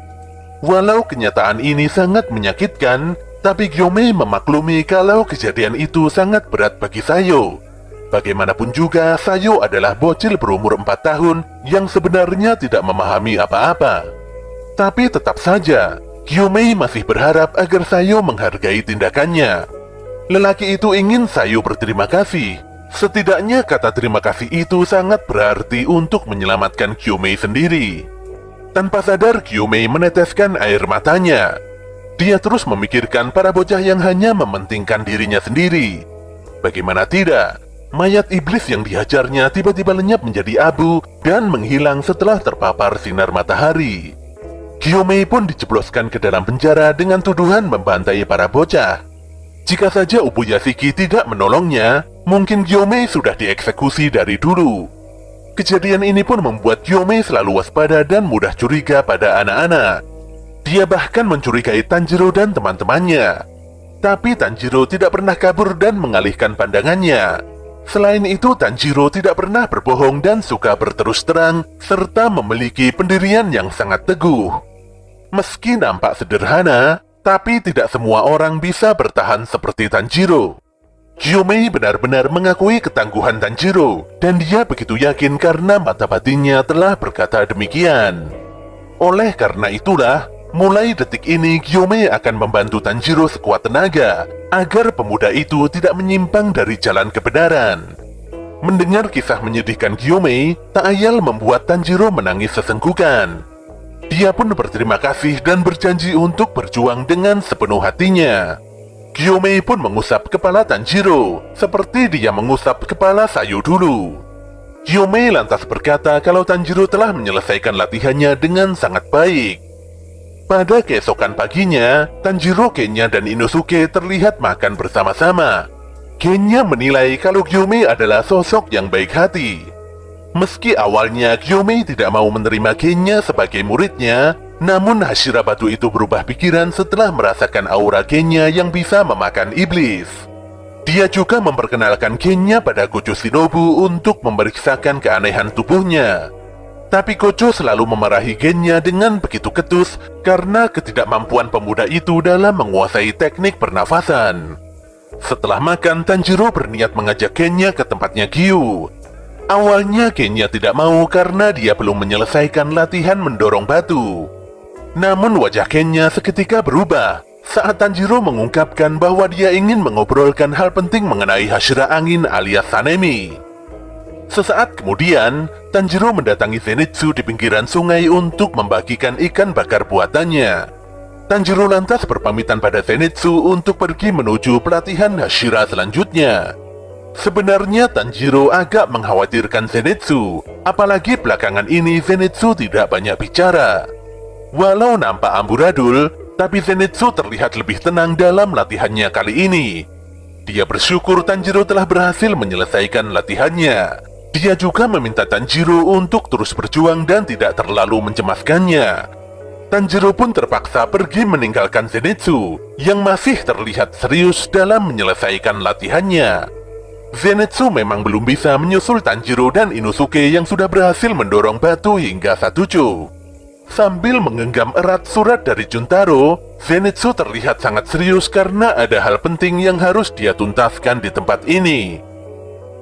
Walau kenyataan ini sangat menyakitkan, tapi Gyomei memaklumi kalau kejadian itu sangat berat bagi Sayo. Bagaimanapun juga, Sayo adalah bocil berumur 4 tahun yang sebenarnya tidak memahami apa-apa. Tapi tetap saja, Gyomei masih berharap agar Sayo menghargai tindakannya. Lelaki itu ingin Sayo berterima kasih. Setidaknya kata terima kasih itu sangat berarti untuk menyelamatkan Gyomei sendiri. Tanpa sadar, Gyomei meneteskan air matanya. Dia terus memikirkan para bocah yang hanya mementingkan dirinya sendiri. Bagaimana tidak, mayat iblis yang dihajarnya tiba-tiba lenyap menjadi abu dan menghilang setelah terpapar sinar matahari. Gyomei pun dijebloskan ke dalam penjara dengan tuduhan membantai para bocah. Jika saja Ubuyashiki tidak menolongnya, mungkin Gyomei sudah dieksekusi dari dulu. Kejadian ini pun membuat Gyomei selalu waspada dan mudah curiga pada anak-anak. Dia bahkan mencurigai Tanjiro dan teman-temannya. Tapi Tanjiro tidak pernah kabur dan mengalihkan pandangannya. Selain itu, Tanjiro tidak pernah berbohong dan suka berterus terang, serta memiliki pendirian yang sangat teguh. Meski nampak sederhana, tapi tidak semua orang bisa bertahan seperti Tanjiro. Gyomei benar-benar mengakui ketangguhan Tanjiro, dan dia begitu yakin karena mata batinnya telah berkata demikian. Oleh karena itulah, mulai detik ini Gyomei akan membantu Tanjiro sekuat tenaga, agar pemuda itu tidak menyimpang dari jalan kebenaran. Mendengar kisah menyedihkan Gyomei, tak ayal membuat Tanjiro menangis sesenggukan. Dia pun berterima kasih dan berjanji untuk berjuang dengan sepenuh hatinya. Gyomei pun mengusap kepala Tanjiro, seperti dia mengusap kepala Sayo dulu. Gyomei lantas berkata kalau Tanjiro telah menyelesaikan latihannya dengan sangat baik. Pada keesokan paginya, Tanjiro, Kenya, dan Inosuke terlihat makan bersama-sama. Kenya menilai kalau Gyomei adalah sosok yang baik hati. Meski awalnya Gyomei tidak mau menerima Kenya sebagai muridnya, namun Hashira Batu itu berubah pikiran setelah merasakan aura Kenya yang bisa memakan iblis. Dia juga memperkenalkan Kenya pada Gojo Shinobu untuk memeriksakan keanehan tubuhnya. Tapi Gojo selalu memarahi Kenya dengan begitu ketus karena ketidakmampuan pemuda itu dalam menguasai teknik pernafasan. Setelah makan, Tanjiro berniat mengajak Kenya ke tempatnya Gyu. Awalnya Kenya tidak mau karena dia belum menyelesaikan latihan mendorong batu. Namun wajah Kennya seketika berubah saat Tanjiro mengungkapkan bahwa dia ingin mengobrolkan hal penting mengenai Hashira Angin alias Sanemi. Sesaat kemudian, Tanjiro mendatangi Zenitsu di pinggiran sungai untuk membagikan ikan bakar buatannya. Tanjiro lantas berpamitan pada Zenitsu untuk pergi menuju pelatihan Hashira selanjutnya. Sebenarnya Tanjiro agak mengkhawatirkan Zenitsu, apalagi belakangan ini Zenitsu tidak banyak bicara. Walau nampak amburadul, tapi Zenitsu terlihat lebih tenang dalam latihannya kali ini. Dia bersyukur Tanjiro telah berhasil menyelesaikan latihannya. Dia juga meminta Tanjiro untuk terus berjuang dan tidak terlalu mencemaskannya. Tanjiro pun terpaksa pergi meninggalkan Zenitsu yang masih terlihat serius dalam menyelesaikan latihannya. Zenitsu memang belum bisa menyusul Tanjiro dan Inosuke yang sudah berhasil mendorong batu hingga Satuju. Sambil menggenggam erat surat dari Juntaro, Zenitsu terlihat sangat serius karena ada hal penting yang harus dia tuntaskan di tempat ini.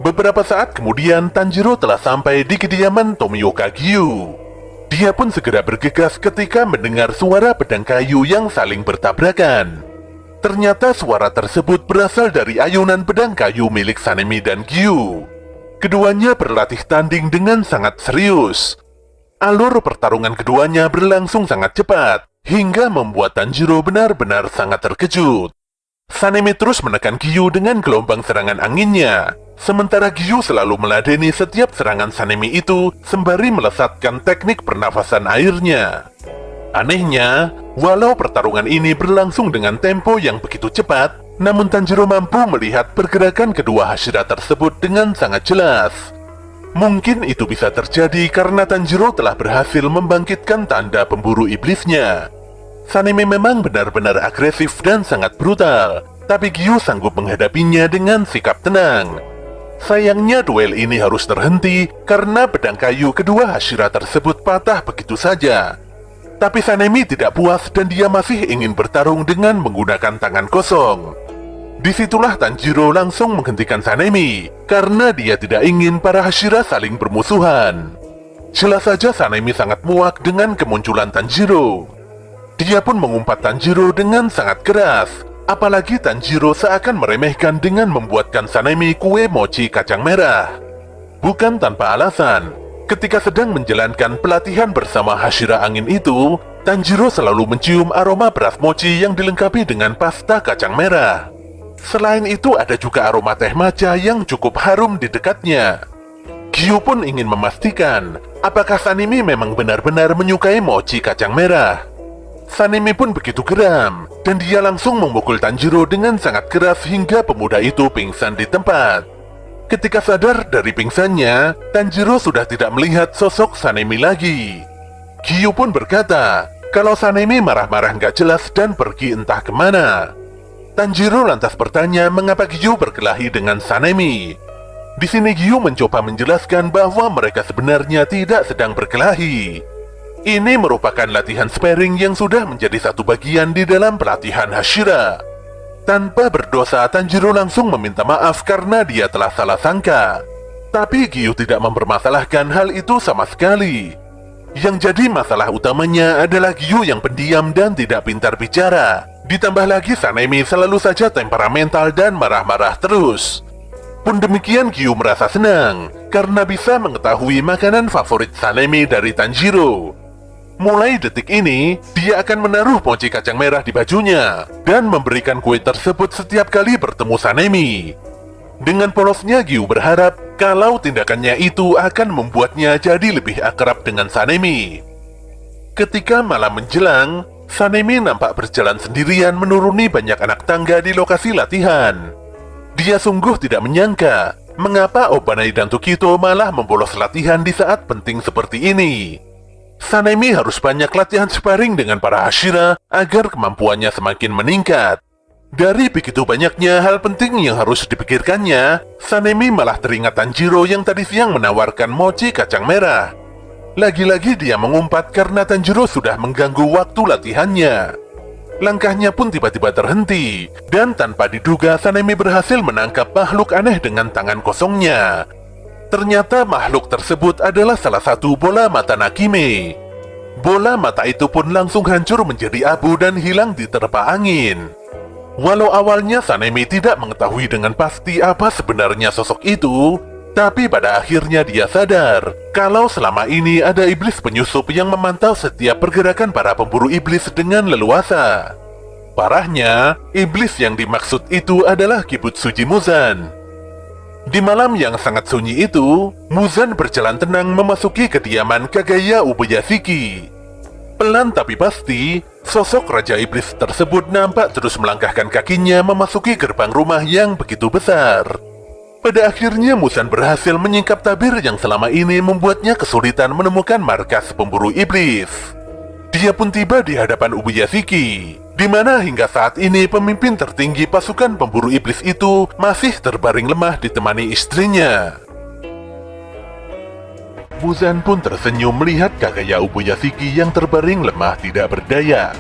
Beberapa saat kemudian Tanjiro telah sampai di kediaman Tomioka Gyu. Dia pun segera bergegas ketika mendengar suara pedang kayu yang saling bertabrakan. Ternyata suara tersebut berasal dari ayunan pedang kayu milik Sanemi dan Gyu. Keduanya berlatih tanding dengan sangat serius. Alur pertarungan keduanya berlangsung sangat cepat, hingga membuat Tanjiro benar-benar sangat terkejut. Sanemi terus menekan Gyu dengan gelombang serangan anginnya, sementara Gyu selalu meladeni setiap serangan Sanemi itu sembari melesatkan teknik pernafasan airnya. Anehnya, walau pertarungan ini berlangsung dengan tempo yang begitu cepat, namun Tanjiro mampu melihat pergerakan kedua Hashira tersebut dengan sangat jelas. Mungkin itu bisa terjadi karena Tanjiro telah berhasil membangkitkan tanda pemburu iblisnya. Sanemi memang benar-benar agresif dan sangat brutal, tapi Gyu sanggup menghadapinya dengan sikap tenang. Sayangnya duel ini harus terhenti karena pedang kayu kedua Hashira tersebut patah begitu saja. Tapi Sanemi tidak puas dan dia masih ingin bertarung dengan menggunakan tangan kosong. Disitulah Tanjiro langsung menghentikan Sanemi, karena dia tidak ingin para Hashira saling bermusuhan. Jelas saja Sanemi sangat muak dengan kemunculan Tanjiro. Dia pun mengumpat Tanjiro dengan sangat keras, apalagi Tanjiro seakan meremehkan dengan membuatkan Sanemi kue mochi kacang merah. Bukan tanpa alasan, ketika sedang menjalankan pelatihan bersama Hashira Angin itu, Tanjiro selalu mencium aroma beras mochi yang dilengkapi dengan pasta kacang merah. Selain itu ada juga aroma teh matcha yang cukup harum di dekatnya. Gyu pun ingin memastikan apakah Sanemi memang benar-benar menyukai mochi kacang merah. Sanemi pun begitu geram, dan dia langsung memukul Tanjiro dengan sangat keras hingga pemuda itu pingsan di tempat. Ketika sadar dari pingsannya, Tanjiro sudah tidak melihat sosok Sanemi lagi. Gyu pun berkata kalau Sanemi marah-marah nggak jelas dan pergi entah kemana. Tanjiro lantas bertanya mengapa Gyu berkelahi dengan Sanemi. Di sini Gyu mencoba menjelaskan bahwa mereka sebenarnya tidak sedang berkelahi. Ini merupakan latihan sparring yang sudah menjadi satu bagian di dalam pelatihan Hashira. Tanpa berdosa, Tanjiro langsung meminta maaf karena dia telah salah sangka. Tapi Gyu tidak mempermasalahkan hal itu sama sekali. Yang jadi masalah utamanya adalah Gyu yang pendiam dan tidak pintar bicara. Ditambah lagi Sanemi selalu saja temperamental dan marah-marah terus. Pun demikian Gyu merasa senang karena bisa mengetahui makanan favorit Sanemi dari Tanjiro. Mulai detik ini, dia akan menaruh mochi kacang merah di bajunya dan memberikan kue tersebut setiap kali bertemu Sanemi. Dengan polosnya Gyu berharap kalau tindakannya itu akan membuatnya jadi lebih akrab dengan Sanemi. Ketika malam menjelang, Sanemi nampak berjalan sendirian menuruni banyak anak tangga di lokasi latihan. Dia sungguh tidak menyangka mengapa Obanai dan Tokito malah membolos latihan di saat penting seperti ini. Sanemi harus banyak latihan sparring dengan para Hashira agar kemampuannya semakin meningkat. Dari begitu banyaknya hal penting yang harus dipikirkannya, Sanemi malah teringat Tanjiro yang tadi siang menawarkan mochi kacang merah. Lagi-lagi dia mengumpat karena Tanjiro sudah mengganggu waktu latihannya. Langkahnya pun tiba-tiba terhenti, dan tanpa diduga Sanemi berhasil menangkap makhluk aneh dengan tangan kosongnya. Ternyata makhluk tersebut adalah salah satu bola mata Nakime. Bola mata itu pun langsung hancur menjadi abu dan hilang diterpa angin. Walau awalnya Sanemi tidak mengetahui dengan pasti apa sebenarnya sosok itu, tapi pada akhirnya dia sadar kalau selama ini ada iblis penyusup yang memantau setiap pergerakan para pemburu iblis dengan leluasa. Parahnya, iblis yang dimaksud itu adalah Kibutsuji Muzan. Di malam yang sangat sunyi itu, Muzan berjalan tenang memasuki kediaman Kagaya Ubuyashiki. Pelan tapi pasti, sosok Raja Iblis tersebut nampak terus melangkahkan kakinya memasuki gerbang rumah yang begitu besar. Pada akhirnya Muzan berhasil menyingkap tabir yang selama ini membuatnya kesulitan menemukan markas pemburu iblis. Dia pun tiba di hadapan Ubuyashiki, di mana hingga saat ini pemimpin tertinggi pasukan pemburu iblis itu masih terbaring lemah ditemani istrinya. Muzan pun tersenyum melihat Kagaya Ubuyashiki yang terbaring lemah tidak berdaya.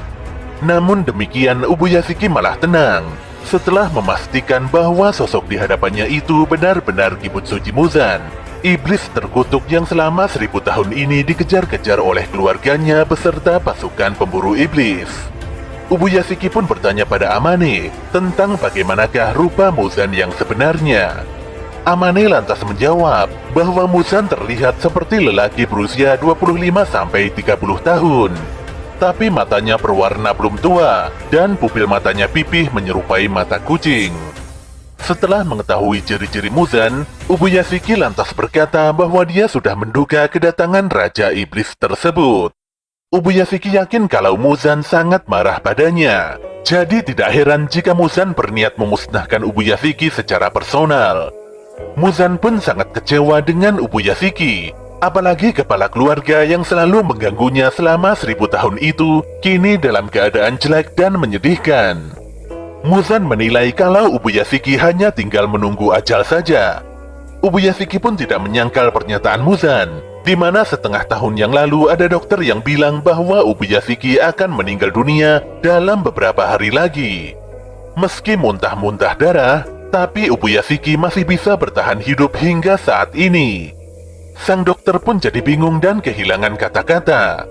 Namun demikian Ubuyashiki malah tenang setelah memastikan bahwa sosok di hadapannya itu benar-benar Kibutsuji Muzan, iblis terkutuk yang selama 1000 tahun ini dikejar-kejar oleh keluarganya beserta pasukan pemburu iblis. Ubuyashiki pun bertanya pada Amane tentang bagaimanakah rupa Muzan yang sebenarnya. Amane lantas menjawab bahwa Muzan terlihat seperti lelaki berusia 25-30 tahun. Tapi matanya berwarna belum tua dan pupil matanya pipih menyerupai mata kucing. Setelah mengetahui ciri-ciri Muzan, Ubuyashiki lantas berkata bahwa dia sudah menduga kedatangan Raja Iblis tersebut. Ubuyashiki yakin kalau Muzan sangat marah padanya. Jadi tidak heran jika Muzan berniat memusnahkan Ubuyashiki secara personal. Muzan pun sangat kecewa dengan Ubuyashiki, apalagi kepala keluarga yang selalu mengganggunya selama 1000 tahun itu kini dalam keadaan jelek dan menyedihkan. Muzan menilai kalau Ubuyashiki hanya tinggal menunggu ajal saja. Ubuyashiki pun tidak menyangkal pernyataan Muzan, di mana setengah tahun yang lalu ada dokter yang bilang bahwa Ubuyashiki akan meninggal dunia dalam beberapa hari lagi. Meski muntah-muntah darah, tapi Ubuyashiki masih bisa bertahan hidup hingga saat ini. Sang dokter pun jadi bingung dan kehilangan kata-kata.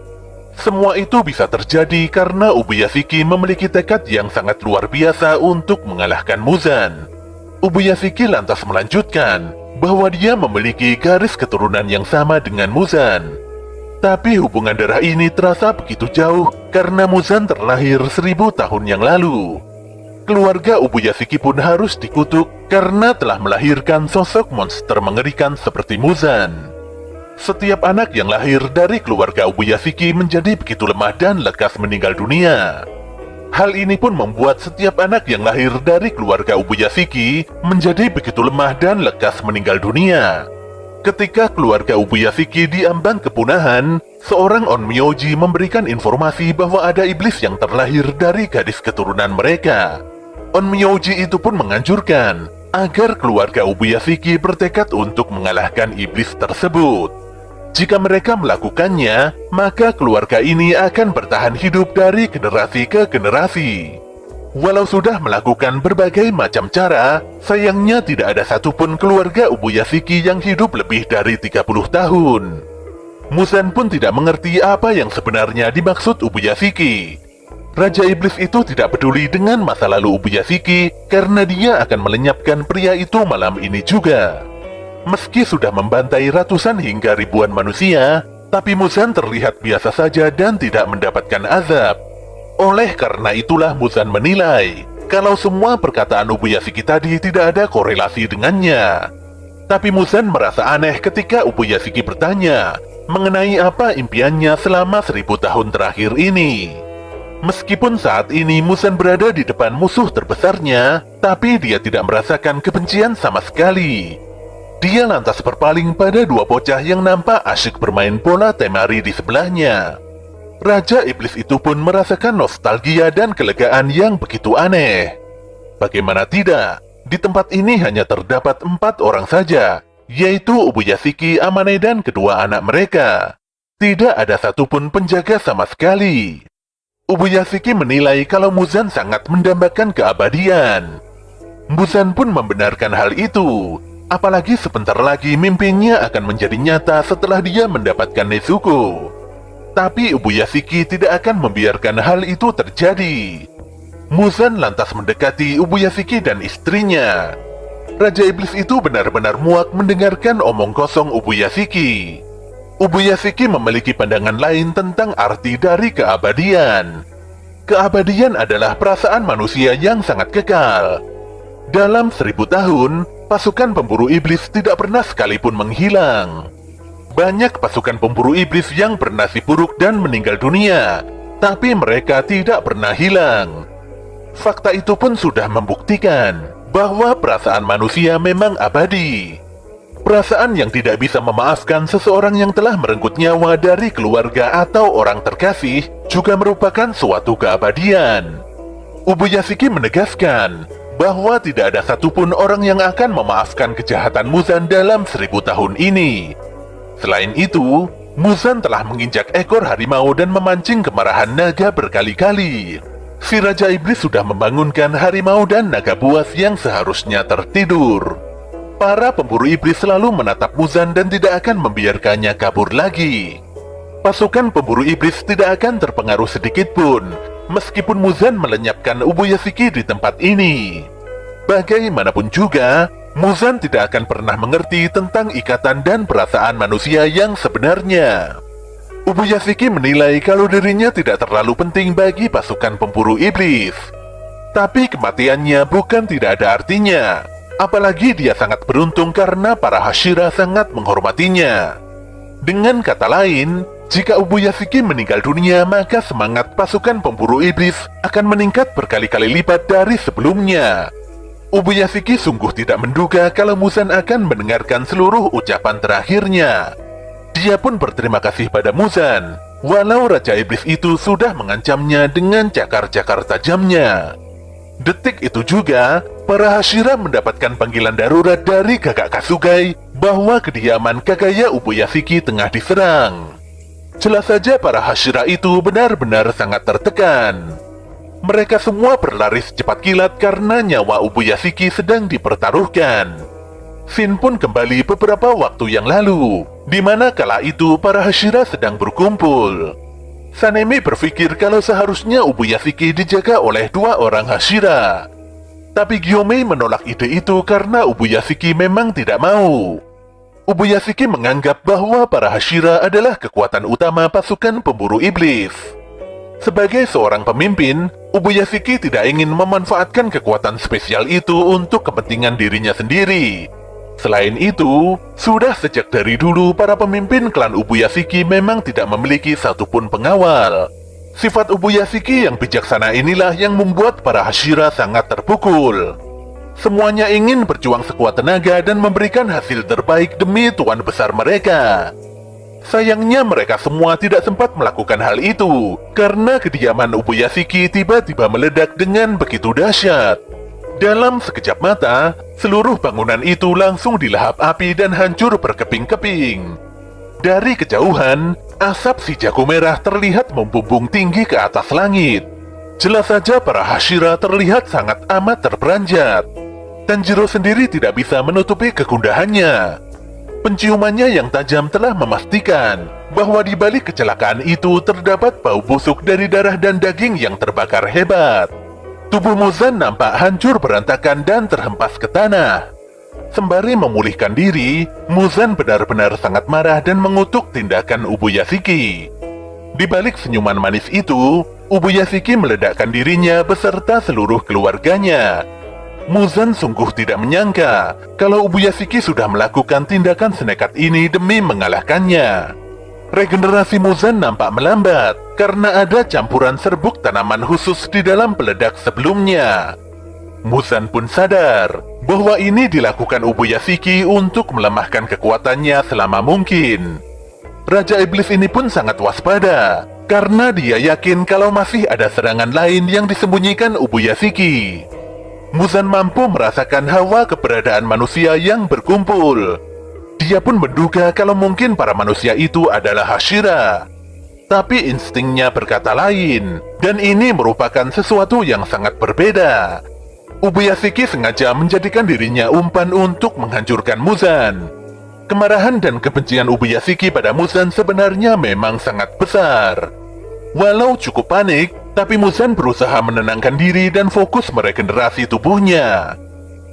Semua itu bisa terjadi karena Ubuyashiki memiliki tekad yang sangat luar biasa untuk mengalahkan Muzan. Ubuyashiki lantas melanjutkan bahwa dia memiliki garis keturunan yang sama dengan Muzan. Tapi hubungan darah ini terasa begitu jauh karena Muzan terlahir 1000 tahun yang lalu. Keluarga Ubuyashiki pun harus dikutuk karena telah melahirkan sosok monster mengerikan seperti Muzan. Setiap anak yang lahir dari keluarga Ubuyashiki menjadi begitu lemah dan lekas meninggal dunia. Hal ini pun membuat setiap anak yang lahir dari keluarga Ubuyashiki menjadi begitu lemah dan lekas meninggal dunia. Ketika keluarga Ubuyashiki diambang kepunahan, seorang Onmyoji memberikan informasi bahwa ada iblis yang terlahir dari gadis keturunan mereka. Onmyoji itu pun menganjurkan agar keluarga Ubuyashiki bertekad untuk mengalahkan iblis tersebut. Jika mereka melakukannya, maka keluarga ini akan bertahan hidup dari generasi ke generasi. Walau sudah melakukan berbagai macam cara, sayangnya tidak ada satupun keluarga Ubuyashiki yang hidup lebih dari 30 tahun. Muzan pun tidak mengerti apa yang sebenarnya dimaksud Ubuyashiki. Raja Iblis itu tidak peduli dengan masa lalu Ubuyashiki karena dia akan melenyapkan pria itu malam ini juga. Meski sudah membantai ratusan hingga ribuan manusia, tapi Muzan terlihat biasa saja dan tidak mendapatkan azab. Oleh karena itulah Muzan menilai kalau semua perkataan Ubuyashiki tadi tidak ada korelasi dengannya. Tapi Muzan merasa aneh ketika Ubuyashiki bertanya mengenai apa impiannya selama 1000 tahun terakhir ini. Meskipun saat ini Muzan berada di depan musuh terbesarnya, tapi dia tidak merasakan kebencian sama sekali. Dia lantas berpaling pada dua bocah yang nampak asyik bermain bola temari di sebelahnya. Raja Iblis itu pun merasakan nostalgia dan kelegaan yang begitu aneh. Bagaimana tidak, di tempat ini hanya terdapat 4 orang saja, yaitu Ubuyashiki, Amane, dan kedua anak mereka. Tidak ada satupun penjaga sama sekali. Ubuyashiki menilai kalau Muzan sangat mendambakan keabadian. Muzan pun membenarkan hal itu. Apalagi sebentar lagi mimpinya akan menjadi nyata setelah dia mendapatkan Nezuko. Tapi Ubuyashiki tidak akan membiarkan hal itu terjadi. Muzan lantas mendekati Ubuyashiki dan istrinya. Raja Iblis itu benar-benar muak mendengarkan omong kosong Ubuyashiki. Ubuyashiki memiliki pandangan lain tentang arti dari keabadian. Keabadian adalah perasaan manusia yang sangat kekal. Dalam 1000 tahun, pasukan pemburu iblis tidak pernah sekalipun menghilang. Banyak pasukan pemburu iblis yang bernasib buruk dan meninggal dunia, tapi mereka tidak pernah hilang. Fakta itu pun sudah membuktikan bahwa perasaan manusia memang abadi. Perasaan yang tidak bisa memaafkan seseorang yang telah merenggut nyawa dari keluarga atau orang terkasih juga merupakan suatu keabadian. Ubuyashiki menegaskan bahwa tidak ada satupun orang yang akan memaafkan kejahatan Muzan dalam 1000 tahun ini. Selain itu, Muzan telah menginjak ekor harimau dan memancing kemarahan naga berkali-kali. Si Raja Iblis sudah membangunkan harimau dan naga buas yang seharusnya tertidur. Para pemburu iblis selalu menatap Muzan dan tidak akan membiarkannya kabur lagi. Pasukan pemburu iblis tidak akan terpengaruh sedikitpun, meskipun Muzan melenyapkan Ubuyashiki di tempat ini. Bagaimanapun juga, Muzan tidak akan pernah mengerti tentang ikatan dan perasaan manusia yang sebenarnya. Ubuyashiki menilai kalau dirinya tidak terlalu penting bagi pasukan pemburu iblis. Tapi kematiannya bukan tidak ada artinya. Apalagi dia sangat beruntung karena para Hashira sangat menghormatinya. Dengan kata lain, jika Ubuyashiki meninggal dunia, maka semangat pasukan pemburu iblis akan meningkat berkali-kali lipat dari sebelumnya. Ubuyashiki sungguh tidak menduga kalau Muzan akan mendengarkan seluruh ucapan terakhirnya. Dia pun berterima kasih pada Muzan, walau Raja Iblis itu sudah mengancamnya dengan cakar-cakar tajamnya. Detik itu juga, para Hashira mendapatkan panggilan darurat dari Kakak Kasugai bahwa kediaman Kagaya Ubuyashiki tengah diserang. Jelas saja para Hashira itu benar-benar sangat tertekan. Mereka semua berlari secepat kilat karena nyawa Ubuyashiki sedang dipertaruhkan. Scene pun kembali beberapa waktu yang lalu, di mana kala itu para Hashira sedang berkumpul. Sanemi berpikir kalau seharusnya Ubuyashiki dijaga oleh 2 orang Hashira. Tapi Gyomei menolak ide itu karena Ubuyashiki memang tidak mau. Ubuyashiki menganggap bahwa para Hashira adalah kekuatan utama pasukan pemburu iblis. Sebagai seorang pemimpin, Ubuyashiki tidak ingin memanfaatkan kekuatan spesial itu untuk kepentingan dirinya sendiri. Selain itu, sudah sejak dari dulu para pemimpin klan Ubuyashiki memang tidak memiliki satupun pengawal. Sifat Ubuyashiki yang bijaksana inilah yang membuat para Hashira sangat terpukul. Semuanya ingin berjuang sekuat tenaga dan memberikan hasil terbaik demi tuan besar mereka. Sayangnya mereka semua tidak sempat melakukan hal itu, karena kediaman Ubuyashiki tiba-tiba meledak dengan begitu dahsyat. Dalam sekejap mata, seluruh bangunan itu langsung dilahap api dan hancur berkeping-keping. Dari kejauhan, asap si jago merah terlihat membumbung tinggi ke atas langit. Jelas saja para Hashira terlihat sangat amat terperanjat. Tanjiro sendiri tidak bisa menutupi kegundahannya. Penciumannya yang tajam telah memastikan bahwa di balik kecelakaan itu terdapat bau busuk dari darah dan daging yang terbakar hebat. Tubuh Muzan nampak hancur berantakan dan terhempas ke tanah. Sembari memulihkan diri, Muzan benar-benar sangat marah dan mengutuk tindakan Ubuyashiki. Di balik senyuman manis itu, Ubuyashiki meledakkan dirinya beserta seluruh keluarganya. Muzan sungguh tidak menyangka kalau Ubuyashiki sudah melakukan tindakan senekat ini demi mengalahkannya. Regenerasi Muzan nampak melambat karena ada campuran serbuk tanaman khusus di dalam peledak sebelumnya. Muzan pun sadar bahwa ini dilakukan Ubuyashiki untuk melemahkan kekuatannya selama mungkin. Raja Iblis ini pun sangat waspada karena dia yakin kalau masih ada serangan lain yang disembunyikan Ubuyashiki. Muzan mampu merasakan hawa keberadaan manusia yang berkumpul. Dia pun menduga kalau mungkin para manusia itu adalah Hashira. Tapi instingnya berkata lain, dan ini merupakan sesuatu yang sangat berbeda. Ubuyashiki sengaja menjadikan dirinya umpan untuk menghancurkan Muzan. Kemarahan dan kebencian Ubuyashiki pada Muzan sebenarnya memang sangat besar. Walau cukup panik, tapi Muzan berusaha menenangkan diri dan fokus meregenerasi tubuhnya.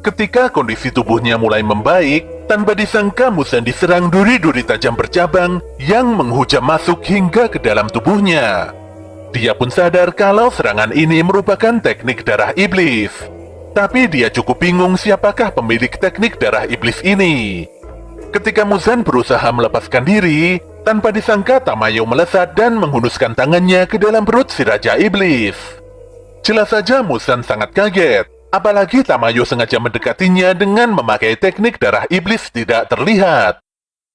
Ketika kondisi tubuhnya mulai membaik, tanpa disangka Muzan diserang duri-duri tajam bercabang yang menghujam masuk hingga ke dalam tubuhnya. Dia pun sadar kalau serangan ini merupakan teknik darah iblis. Tapi dia cukup bingung siapakah pemilik teknik darah iblis ini. Ketika Muzan berusaha melepaskan diri, tanpa disangka Tamayo melesat dan menghunuskan tangannya ke dalam perut si Raja Iblis. Jelas saja Muzan sangat kaget, apalagi Tamayo sengaja mendekatinya dengan memakai teknik darah iblis tidak terlihat.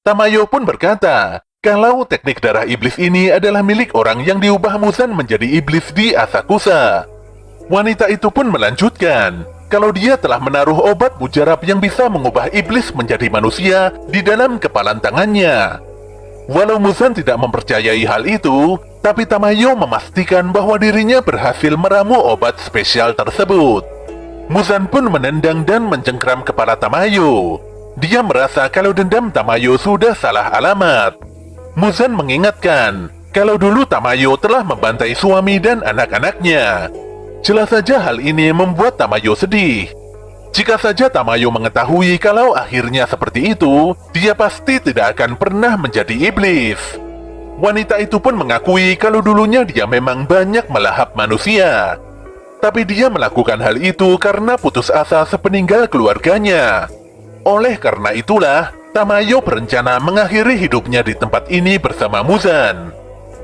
Tamayo pun berkata, kalau teknik darah iblis ini adalah milik orang yang diubah Muzan menjadi iblis di Asakusa. Wanita itu pun melanjutkan, kalau dia telah menaruh obat mujarab yang bisa mengubah iblis menjadi manusia di dalam kepalan tangannya. Walau Muzan tidak mempercayai hal itu, tapi Tamayo memastikan bahwa dirinya berhasil meramu obat spesial tersebut. Muzan pun menendang dan mencengkram kepala Tamayo. Dia merasa kalau dendam Tamayo sudah salah alamat. Muzan mengingatkan kalau dulu Tamayo telah membantai suami dan anak-anaknya. Jelas saja hal ini membuat Tamayo sedih. Jika saja Tamayo mengetahui kalau akhirnya seperti itu, dia pasti tidak akan pernah menjadi iblis. Wanita itu pun mengakui kalau dulunya dia memang banyak melahap manusia. Tapi dia melakukan hal itu karena putus asa sepeninggal keluarganya. Oleh karena itulah, Tamayo berencana mengakhiri hidupnya di tempat ini bersama Muzan.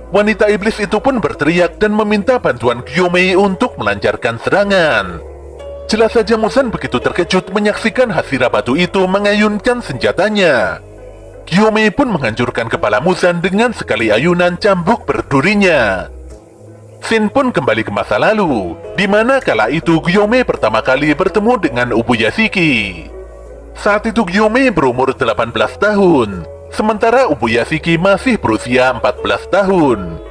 Wanita iblis itu pun berteriak dan meminta bantuan Gyomei untuk melancarkan serangan. Jelas saja Muzan begitu terkejut menyaksikan Hashira batu itu mengayunkan senjatanya. Gyomei pun menghancurkan kepala Muzan dengan sekali ayunan cambuk berdurinya. Scene pun kembali ke masa lalu, di mana kala itu Gyomei pertama kali bertemu dengan Ubuyashiki. Saat itu Gyomei berumur 18 tahun. Sementara Ubuyashiki masih berusia 14 tahun.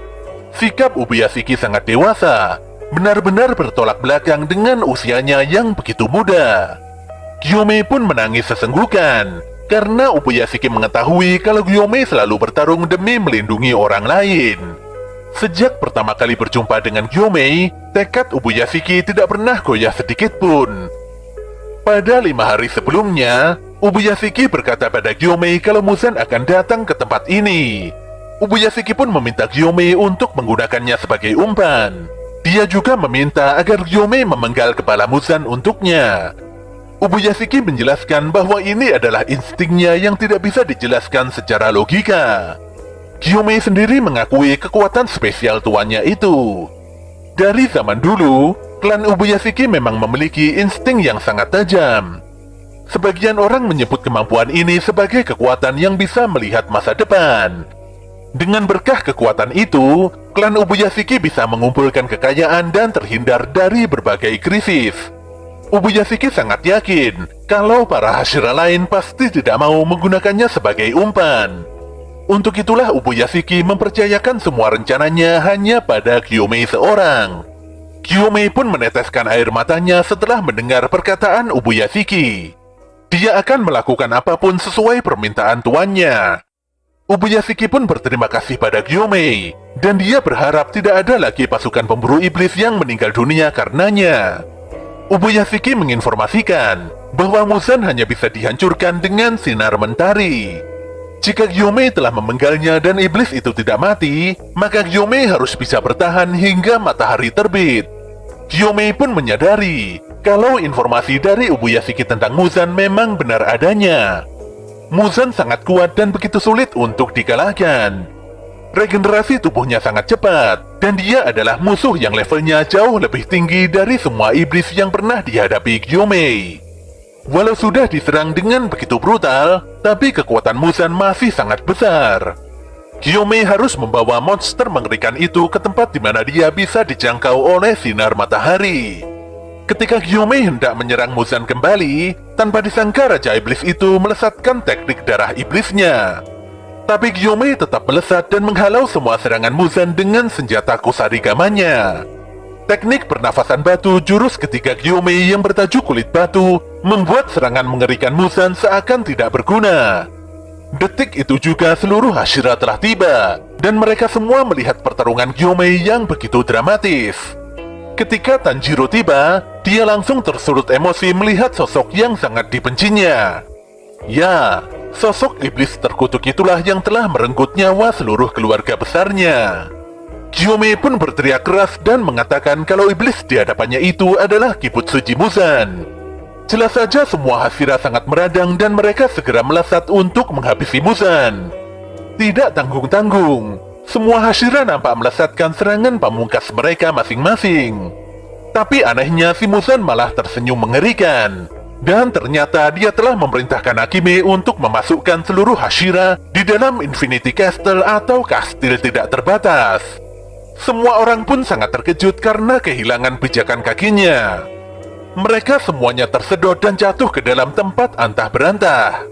Sikap Ubuyashiki sangat dewasa, benar-benar bertolak belakang dengan usianya yang begitu muda. Gyomei pun menangis sesenggukan, karena Ubuyashiki mengetahui kalau Gyomei selalu bertarung demi melindungi orang lain. Sejak pertama kali berjumpa dengan Gyomei, tekad Ubuyashiki tidak pernah goyah sedikit pun. Pada 5 hari sebelumnya, Ubuyashiki berkata pada Gyomei kalau Muzan akan datang ke tempat ini. Ubuyashiki pun meminta Gyomei untuk menggunakannya sebagai umpan. Dia juga meminta agar Gyomei memenggal kepala Muzan untuknya. Ubuyashiki menjelaskan bahwa ini adalah instingnya yang tidak bisa dijelaskan secara logika. Gyomei sendiri mengakui kekuatan spesial tuannya itu. Dari zaman dulu, klan Ubuyashiki memang memiliki insting yang sangat tajam. Sebagian orang menyebut kemampuan ini sebagai kekuatan yang bisa melihat masa depan. Dengan berkah kekuatan itu, klan Ubuyashiki bisa mengumpulkan kekayaan dan terhindar dari berbagai krisis. Ubuyashiki sangat yakin kalau para Hashira lain pasti tidak mau menggunakannya sebagai umpan. Untuk itulah Ubuyashiki mempercayakan semua rencananya hanya pada Gyomei seorang. Gyomei pun meneteskan air matanya setelah mendengar perkataan Ubuyashiki. Dia akan melakukan apapun sesuai permintaan tuannya. Ubuyashiki pun berterima kasih pada Gyomei, dan dia berharap tidak ada lagi pasukan pemburu iblis yang meninggal dunia karenanya. Ubuyashiki menginformasikan bahwa Muzan hanya bisa dihancurkan dengan sinar mentari. Jika Gyomei telah memenggalnya dan iblis itu tidak mati, maka Gyomei harus bisa bertahan hingga matahari terbit. Gyomei pun menyadari kalau informasi dari Ubuyashiki tentang Muzan memang benar adanya. Muzan sangat kuat dan begitu sulit untuk dikalahkan. Regenerasi tubuhnya sangat cepat, dan dia adalah musuh yang levelnya jauh lebih tinggi dari semua iblis yang pernah dihadapi Gyomei. Walau sudah diserang dengan begitu brutal, tapi kekuatan Muzan masih sangat besar. Gyomei harus membawa monster mengerikan itu ke tempat di mana dia bisa dijangkau oleh sinar matahari. Ketika Gyomei hendak menyerang Muzan kembali, tanpa disangka Raja Iblis itu melesatkan teknik darah iblisnya. Tapi Gyomei tetap melesat dan menghalau semua serangan Muzan dengan senjata kusarigamanya. Teknik pernafasan batu jurus ketiga Gyomei yang bertajuk kulit batu membuat serangan mengerikan Muzan seakan tidak berguna. Detik itu juga seluruh Hashira telah tiba, dan mereka semua melihat pertarungan Gyomei yang begitu dramatis. Ketika Tanjiro tiba, dia langsung tersulut emosi melihat sosok yang sangat dibencinya. Ya, sosok iblis terkutuk itulah yang telah merenggut nyawa seluruh keluarga besarnya. Gyomei pun berteriak keras dan mengatakan kalau iblis di hadapannya itu adalah Kibutsuji Muzan. Jelas saja semua Hashira sangat meradang dan mereka segera melesat untuk menghabisi Muzan. Tidak tanggung-tanggung, semua Hashira nampak melesatkan serangan pamungkas mereka masing-masing. Tapi anehnya si Muzan malah tersenyum mengerikan. Dan ternyata dia telah memerintahkan Akime untuk memasukkan seluruh Hashira di dalam Infinity Castle atau kastil tidak terbatas. Semua orang pun sangat terkejut karena kehilangan pijakan kakinya. Mereka semuanya tersedot dan jatuh ke dalam tempat antah berantah.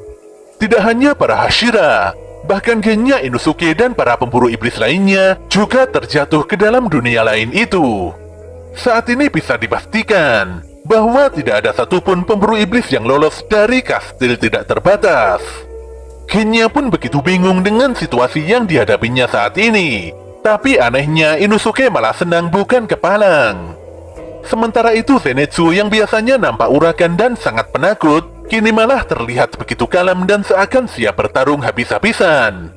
Tidak hanya para Hashira, bahkan Genya Inosuke dan para pemburu iblis lainnya juga terjatuh ke dalam dunia lain itu. Saat ini bisa dipastikan bahwa tidak ada satupun pemburu iblis yang lolos dari kastil tidak terbatas. Genya pun begitu bingung dengan situasi yang dihadapinya saat ini. Tapi anehnya Inosuke malah senang bukan kepalang. Sementara itu Zenitsu yang biasanya nampak urakan dan sangat penakut, kini malah terlihat begitu kalem dan seakan siap bertarung habis-habisan.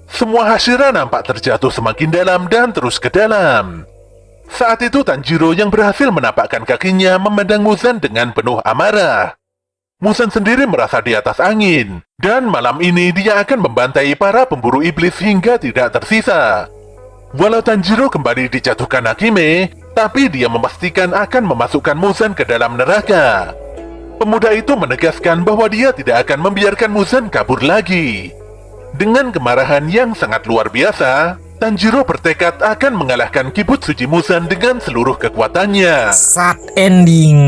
Semua Hashira nampak terjatuh semakin dalam dan terus ke dalam. Saat itu Tanjiro yang berhasil menapakkan kakinya memandang Muzan dengan penuh amarah. Muzan sendiri merasa di atas angin, dan malam ini dia akan membantai para pemburu iblis hingga tidak tersisa. Walau Tanjiro kembali dijatuhkan Akime, tapi dia memastikan akan memasukkan Muzan ke dalam neraka. Pemuda itu menegaskan bahwa dia tidak akan membiarkan Muzan kabur lagi. Dengan kemarahan yang sangat luar biasa, Tanjiro bertekad akan mengalahkan Kibutsuji Muzan dengan seluruh kekuatannya. Sad ending.